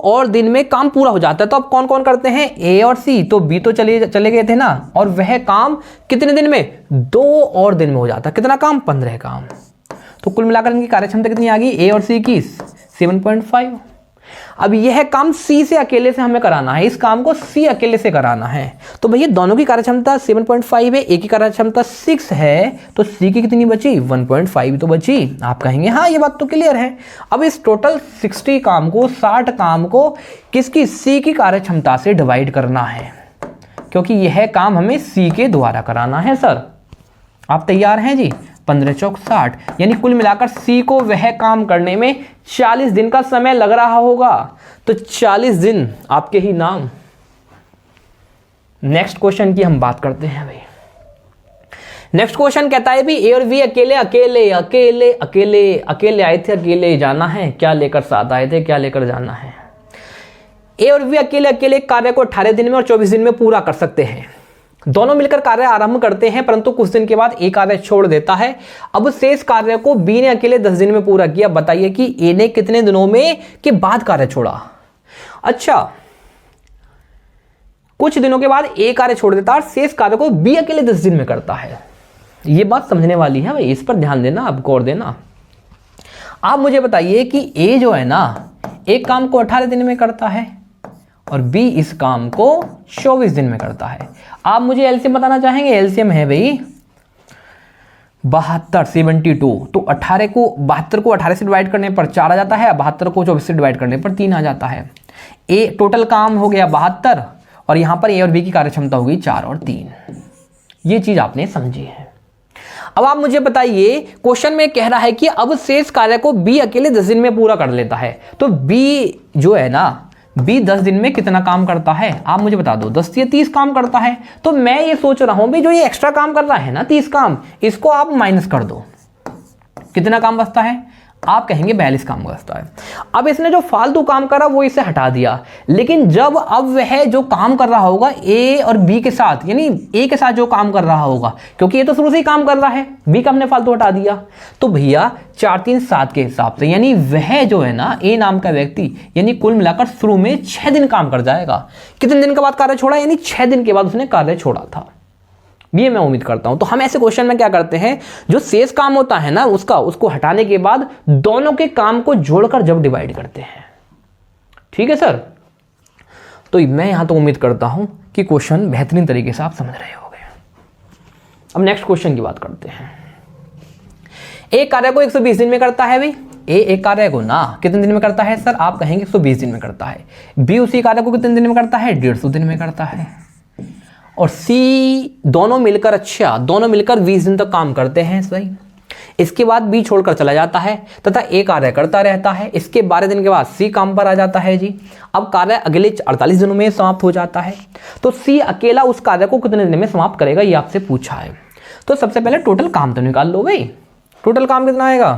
और दिन में काम पूरा हो जाता है। तो अब कौन कौन करते हैं, ए और सी, तो बी तो चले गए थे ना, और वह काम कितने दिन में, 2 और दिन में हो जाता है। कितना काम, 15 काम। तो कुल मिलाकर इनकी कार्यक्षमता कितनी आ गई, ए और सी की 7.5। अब यह काम सी से अकेले से हमें कराना है, इस काम को सी अकेले से कराना है, तो भैया दोनों की कार्यक्षमता 7.5 है, ए की कार्यक्षमता 6 है, तो सी की कितनी बची, 1.5 तो बची। आप कहेंगे हाँ ये बात तो क्लियर है। अब इस टोटल 60 काम को, 60 काम को किसकी, सी की कार्यक्षमता से डिवाइड करना है, क्योंकि यह काम हमें सी के द्वारा कराना है सर। आप तैयार हैं जी, 15 चौक 60, यानी कुल मिलाकर सी को वह काम करने में 40 दिन का समय लग रहा होगा, तो 40 दिन आपके ही नाम। नेक्स्ट क्वेश्चन की हम बात करते हैं भाई। नेक्स्ट क्वेश्चन कहता है भी ए और बी अकेले अकेले अकेले अकेले अकेले आए थे, अकेले जाना है, क्या लेकर साथ आए थे, क्या लेकर जाना है। ए और बी अकेले अकेले कार्य को 18 दिन में और 24 दिन में पूरा कर सकते हैं। दोनों मिलकर कार्य आरंभ करते हैं, परंतु कुछ दिन के बाद ए कार्य छोड़ देता है। अब शेष कार्य को बी ने अकेले 10 दिन में पूरा किया। बताइए कि ए ने कितने दिनों में के बाद कार्य छोड़ा। अच्छा, कुछ दिनों के बाद ए कार्य छोड़ देता है और शेष कार्य को बी अकेले 10 दिन में करता है। यह बात समझने वाली है भाई, इस पर ध्यान देना, आप गौर देना। आप मुझे बताइए कि ए जो है ना, एक काम को 18 दिन में करता है और बी इस काम को 24 दिन में करता है। आप मुझे एलसीएम बताना चाहेंगे। एलसीएम है भाई 72, 72, तो 18 को 72 को 18 से डिवाइड करने पर 4 आ जाता है, 72 को 24 से डिवाइड करने पर 3 आ जाता है। ए टोटल काम हो गया 72 और यहां पर ए और बी की कार्यक्षमता हो गई 4 और 3। ये चीज आपने समझी है। अब आप मुझे बताइए, क्वेश्चन में कह रहा है कि अब शेष कार्य को बी अकेले 10 दिन में पूरा कर लेता है, तो बी जो है ना, बी 10 दिन में कितना काम करता है, आप मुझे बता दो। 10 या 30 काम करता है। तो मैं ये सोच रहा हूं भी जो ये एक्स्ट्रा काम कर रहा है ना 30 काम, इसको आप माइनस कर दो, कितना काम बचता है, आप कहेंगे 42 काम बचता है। अब इसने जो फालतू काम करा वो इसे हटा दिया, लेकिन जब अब वह जो काम कर रहा होगा ए और बी के साथ, यानी ए के साथ जो काम कर रहा होगा, क्योंकि ये तो शुरू से ही काम कर रहा है, बी का हमने फालतू हटा दिया, तो भैया 4 3 7 के हिसाब से, यानी वह जो है ना ए नाम का व्यक्ति, यानी कुल मिलाकर शुरू में 6 दिन काम कर जाएगा। कितने दिन के बाद कार्य छोड़ा, यानी 6 दिन के बाद उसने कार्य छोड़ा था। ये मैं उम्मीद करता हूं। तो हम ऐसे क्वेश्चन में क्या करते हैं, जो शेष काम होता है ना उसको हटाने के बाद दोनों के काम को जोड़कर जब डिवाइड करते हैं। ठीक है सर, तो मैं यहां तो उम्मीद करता हूं कि क्वेश्चन बेहतरीन तरीके से आप समझ रहे होंगे। अब नेक्स्ट क्वेश्चन की बात करते हैं। एक कार्य को 120 दिन में करता है भाई, ए एक कार्य को ना कितने दिन में करता है सर, आप कहेंगे 120 दिन में करता है। बी उसी कार्य को कितने दिन में करता है, 150 दिन में करता है। और सी दोनों मिलकर, अच्छा दोनों मिलकर 20 दिन तक काम करते हैं सही। इसके बाद बी छोड़कर चला जाता है तथा ए कार्य करता रहता है। इसके 12 दिन के बाद सी काम पर आ जाता है जी। अब कार्य अगले 48 दिनों में समाप्त हो जाता है। तो सी अकेला उस कार्य को कितने दिन में समाप्त करेगा, ये आपसे पूछा है। तो सबसे पहले टोटल काम तो निकाल लो भाई। टोटल काम कितना आएगा,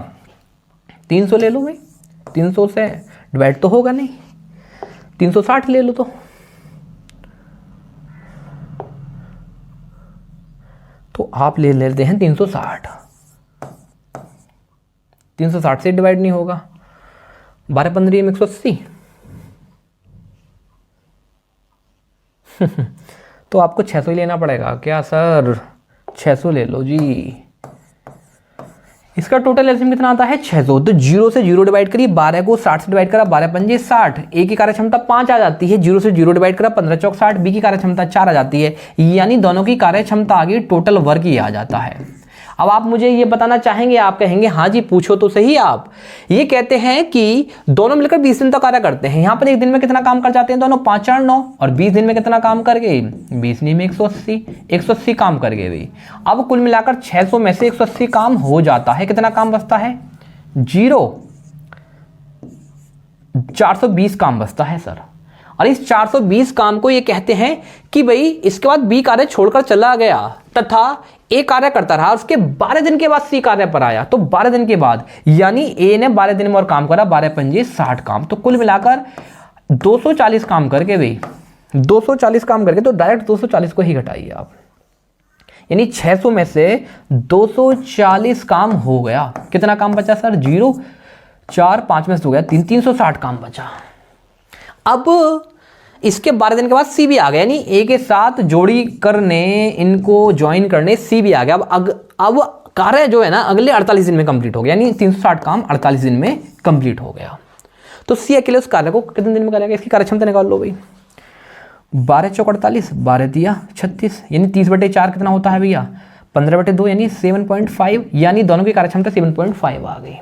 300 ले लो भाई। 300 से डिवाइड तो होगा नहीं, 360 ले लो। तो आप ले लेते हैं 360। 360 से डिवाइड नहीं होगा, 12 15 में 180। तो आपको 600 ही लेना पड़ेगा क्या सर, 600 ले लो जी। इसका टोटल एलसीएम कितना आता है, 600। तो 0 से 0 डिवाइड करिए, 12 को 60 से डिवाइड करा, 12 पंजे 60। ए की कार्यक्षमता 5 आ जाती है, 0 से 0 डिवाइड करा, 15 चौक 60। बी की कार्यक्षमता 4 आ जाती है, यानी दोनों की कार्यक्षमता आगे टोटल वर्क ही आ जाता है। अब आप मुझे ये बताना चाहेंगे, आप कहेंगे हाँ जी पूछो तो सही। आप ये कहते हैं कि दोनों मिलकर 20 दिन तक कार्य करते हैं। यहाँ पर एक दिन में कितना काम कर जाते हैं दोनों, 5 4 9, और 20 दिन में कितना काम कर गए, 20 दिन में 180 काम कर गए भाई। अब कुल मिलाकर 600 में से 180 काम हो जाता है। कितना काम बचता है, 0। 420 काम बचता है सर। और इस 420 काम को ये कहते हैं कि भाई इसके बाद बी कार्य छोड़कर चला गया तथा ए कार्य करता रहा, उसके 12 दिन के बाद सी कार्य पर आया, तो 12 दिन के बाद यानी ए ने 12 दिन में और काम करा, 12 पंजे 60 काम, तो कुल मिलाकर 240 काम करके भाई 240 काम करके, तो डायरेक्ट 240 को ही घटाइए आप, यानी 600 में से 240 काम हो गया। कितना काम बचा सर? 0, 4, 5 में से हो गया 3, 360 काम बचा। अब इसके 12 दिन के बाद सी भी आ गया, यानी ए के साथ जोड़ी करने, इनको ज्वाइन करने सी भी आ गया। अब कार्य जो है ना अगले 48 दिन में कंप्लीट हो गया, यानी 360 काम 48 दिन में कंप्लीट हो गया। तो सी अकेले उस कार्य को कितने दिन में करेगा? इसकी कार्य क्षमता निकाल लो भाई। 12 चौक 48, 12 दिया 36, यानी 30/4 कितना होता है भैया? 15/2 यानी 7.5, यानी दोनों की कार्य क्षमता 7.5 आ गई।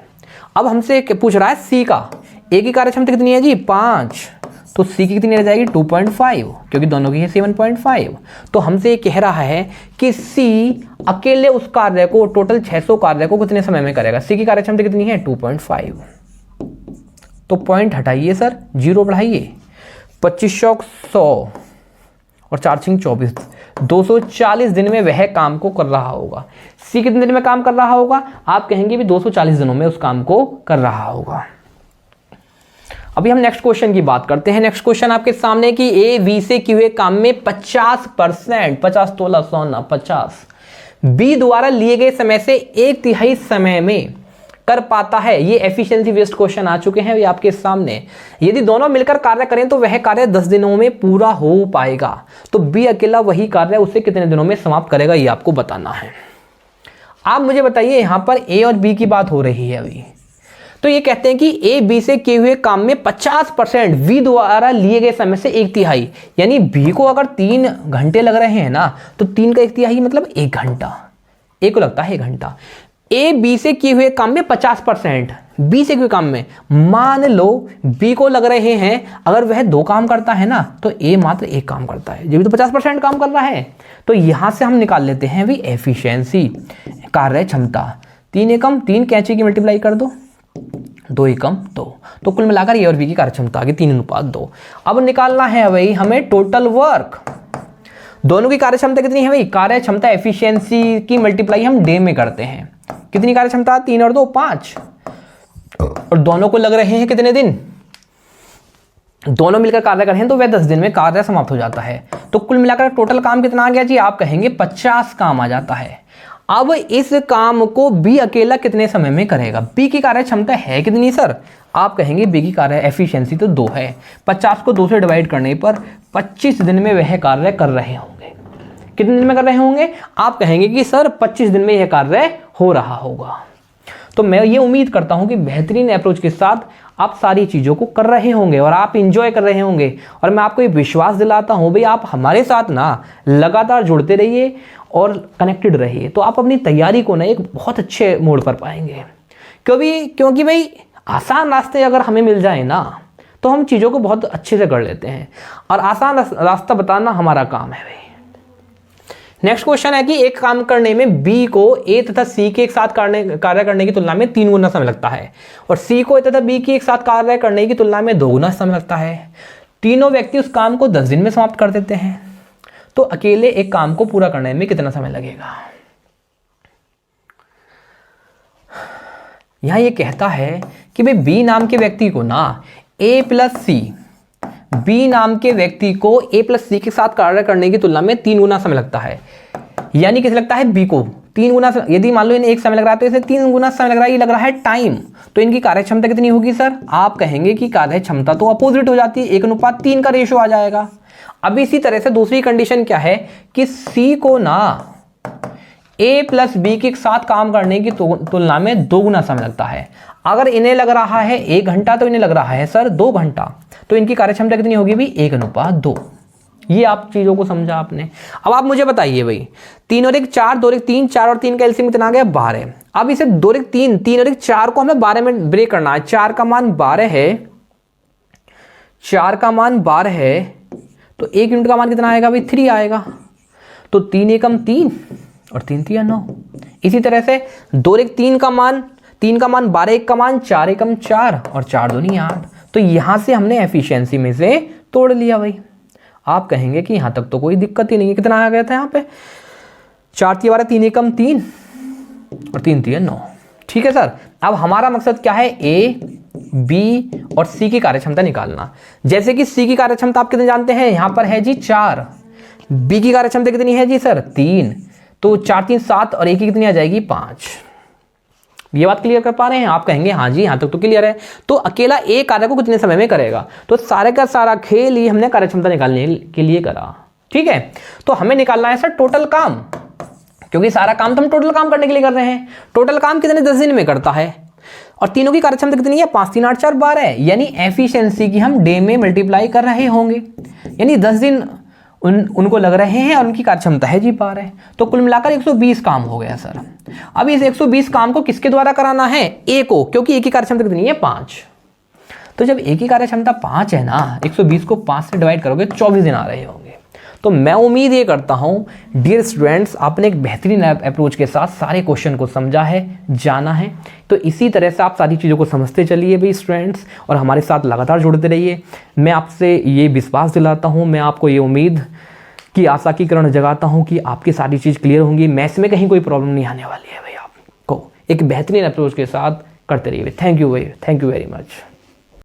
अब हमसे पूछ रहा है सी का, ए की कार्य क्षमता कितनी है जी? 5, तो सी की कितनी रह जाएगी? 2.5, क्योंकि दोनों की है 7.5। तो हमसे ये कह रहा है कि सी अकेले उस कार्य को, टोटल 600 कार्य को कितने समय में करेगा? सी की कार्य क्षमता कितनी है? 2.5। तो पॉइंट हटाइए सर, 0 बढ़ाइए, 25 चौक 100 और 4 छिंग 24, 240 दिन में वह काम को कर रहा होगा। सी कितने दिन में काम कर रहा होगा? आप कहेंगे भी 240 दिनों में उस काम को कर रहा होगा। अभी हम नेक्स्ट क्वेश्चन की बात करते हैं। नेक्स्ट क्वेश्चन आपके सामने कि ए बी से किए हुए काम में 50%, 50 तोला सोना 50 बी द्वारा लिए गए समय से 1/3 समय में कर पाता है। ये एफिशिएंसी बेस्ड क्वेश्चन आ चुके हैं ये आपके सामने। यदि दोनों मिलकर कार्य करें तो वह कार्य 10 दिनों में पूरा हो पाएगा। तो बी अकेला वही कार्य उसे कितने दिनों में समाप्त करेगा, ये आपको बताना है। आप मुझे बताइए, यहां पर ए और बी की बात हो रही है अभी, तो ये कहते हैं कि ए बी से किए हुए काम में 50% बी द्वारा लिए गए समय से 1/3, यानी बी को अगर 3 घंटे लग रहे हैं ना, तो 3 का 1/3 मतलब 1 घंटा, ए को लगता है 1 घंटा। ए बी से किए हुए काम में 50%, बी से किए काम में, मान लो बी को लग रहे हैं, अगर वह 2 काम करता है ना तो ए मात्र 1 काम करता है, ये भी तो 50% काम कर रहा है। तो यहां से हम निकाल लेते हैं भी एफिशिएंसी, कार्य क्षमता। 3 एकम 3 कैंची की मल्टीप्लाई कर दो, 2 एकम 2, तो कुल मिलाकर ए और बी की कार्य क्षमता आ गई 3:2। अब निकालना है भाई हमें टोटल वर्क। दोनों की कार्य क्षमता कितनी है भाई? कार्य क्षमता एफिशिएंसी की मल्टीप्लाई हम डे में करते हैं। कितनी कार्य क्षमता? 3 और 2 5, और दोनों को लग रहे हैं कितने दिन? दोनों मिलकर कार्य कर रहे हैं तो वह 10 दिन में कार्य समाप्त हो जाता है। तो कुल मिलाकर टोटल काम कितना आ गया जी? आप कहेंगे 50 काम आ जाता है। अब इस काम को बी अकेला कितने समय में करेगा? बी की कार्य क्षमता है कितनी सर? आप कहेंगे बी की कार्य एफिशिएंसी तो 2 है। 50 को 2 से डिवाइड करने पर 25 दिन में वह कार्य कर रहे होंगे। कितने दिन में कर रहे होंगे? आप कहेंगे कि सर 25 दिन में यह कार्य हो रहा होगा। तो मैं ये उम्मीद करता हूं कि बेहतरीन अप्रोच के साथ आप सारी चीज़ों को कर रहे होंगे और आप इंजॉय कर रहे होंगे। और मैं आपको ये विश्वास दिलाता हूं भाई, आप हमारे साथ ना लगातार जुड़ते रहिए और कनेक्टेड रहिए, तो आप अपनी तैयारी को ना एक बहुत अच्छे मोड पर पाएंगे। क्योंकि भाई आसान रास्ते अगर हमें मिल जाए ना तो हम चीज़ों को बहुत अच्छे से कर लेते हैं, और आसान रास्ता बताना हमारा काम है भाई। नेक्स्ट क्वेश्चन है कि एक काम करने में बी को ए तथा सी के एक साथ कार्य करने की तुलना में 3 गुना समय लगता है, और सी को ए तथा बी की एक साथ कार्य करने की तुलना में 2 गुना समय लगता है। तीनों व्यक्ति उस काम को 10 दिन में समाप्त कर देते हैं, तो अकेले एक काम को पूरा करने में कितना समय लगेगा? यहां ये कहता है कि भाई बी नाम के व्यक्ति को ना ए प्लस सी, बी नाम के व्यक्ति को ए प्लस सी के साथ कार्य करने की तुलना में 3 गुना समय लगता है। यानी किसे लगता है? बी को 3 गुना। यदि मान लो इन्हें एक समय लग रहा है तो इसे 3 गुना समय लग रहा है, ये लग रहा है टाइम। तो इनकी कार्य क्षमता कितनी होगी सर? आप कहेंगे कि कार्य क्षमता तो अपोजिट हो जाती है, 1:3 का रेशो आ जाएगा। अब इसी तरह से दूसरी कंडीशन क्या है कि सी को ना ए प्लस बी के साथ काम करने की तुलना में 2 गुना समय लगता है। अगर इन्हें लग रहा है 1 घंटा तो इन्हें लग रहा है सर 2 घंटा, तो इनकी कार्य क्षमता कितनी होगी भी? 1:2। ये आप चीजों को समझा आपने। अब आप मुझे बताइए भाई, 3 और 1 4, 2 और 1 3, 4 और 3 का एलसीएम कितना आ गया? 12। अब इसे 2 और 1 3, 3 और 1 4 को हमें 12 में ब्रेक करना है। 4 का मान 12 है, 4 का मान 12 है, तो 1 यूनिट का मान कितना आएगा भाई? 3 आएगा। तो 3 एकम 3 और 3 3 9। इसी तरह से 2 और 1 3 का मान 12, 1 का मान 4 एकम 4 और 4 दूनी 8। तो यहाँ से हमने एफिशिएंसी में से तोड़ लिया भाई। आप कहेंगे कि यहाँ तक तो कोई दिक्कत ही नहीं है, कितना आ गया था यहाँ पे 4 × 12 3 एकम 3 और 3 3 9। ठीक है सर, अब हमारा मकसद क्या है, ए बी और सी की कार्यक्षमता निकालना। जैसे कि सी की कार्यक्षमता आप कितने जानते हैं, यहाँ पर है जी 4, बी की कार्यक्षमता कितनी है जी सर 3, तो 4 3 7 और ए की कितनी आ जाएगी 5। ये बात क्लियर कर पा रहे हैं? आप कहेंगे हाँ जी यहाँ तक तो क्लियर है। तो अकेला ए कार्य को कितने समय में करेगा, तो सारे का सारा खेल ही हमने कार्यक्षमता निकालने के लिए करा। ठीक है, तो हमें निकालना है सर टोटल काम, क्योंकि सारा काम तो हम टोटल काम करने के लिए कर रहे हैं। टोटल काम कितने 10 दिन में करता है, और तीनों की कार्यक्षमता कितनी है 5 3 8 4 12, यानी एफिशिएंसी की हम डे में मल्टीप्लाई कर रहे होंगे, यानी 10 दिन उनको लग रहे हैं और उनकी कार्यक्षमता है जी 12। तो कुल मिलाकर 120 काम हो गया सर। अब इस 120 काम को किसके द्वारा कराना है, ए को, क्योंकि ए की कार्यक्षमता कितनी है 5। तो जब ए की कार्यक्षमता 5 है ना, 120 को 5 से डिवाइड करोगे 24 दिन आ रहे होंगे। तो मैं उम्मीद ये करता हूं डियर स्टूडेंट्स, आपने एक बेहतरीन अप्रोच के साथ सारे क्वेश्चन को समझा है, जाना है। तो इसी तरह से आप सारी चीज़ों को समझते चलिए भाई स्टूडेंट्स, और हमारे साथ लगातार जुड़ते रहिए। मैं आपसे ये विश्वास दिलाता हूं, मैं आपको ये उम्मीद की आशा की किरण जगाता हूं कि आपकी सारी चीज़ क्लियर होंगी, मैथ्स में कहीं कोई प्रॉब्लम नहीं आने वाली है भाई। आपको एक बेहतरीन अप्रोच के साथ करते रहिए। Thank you very much.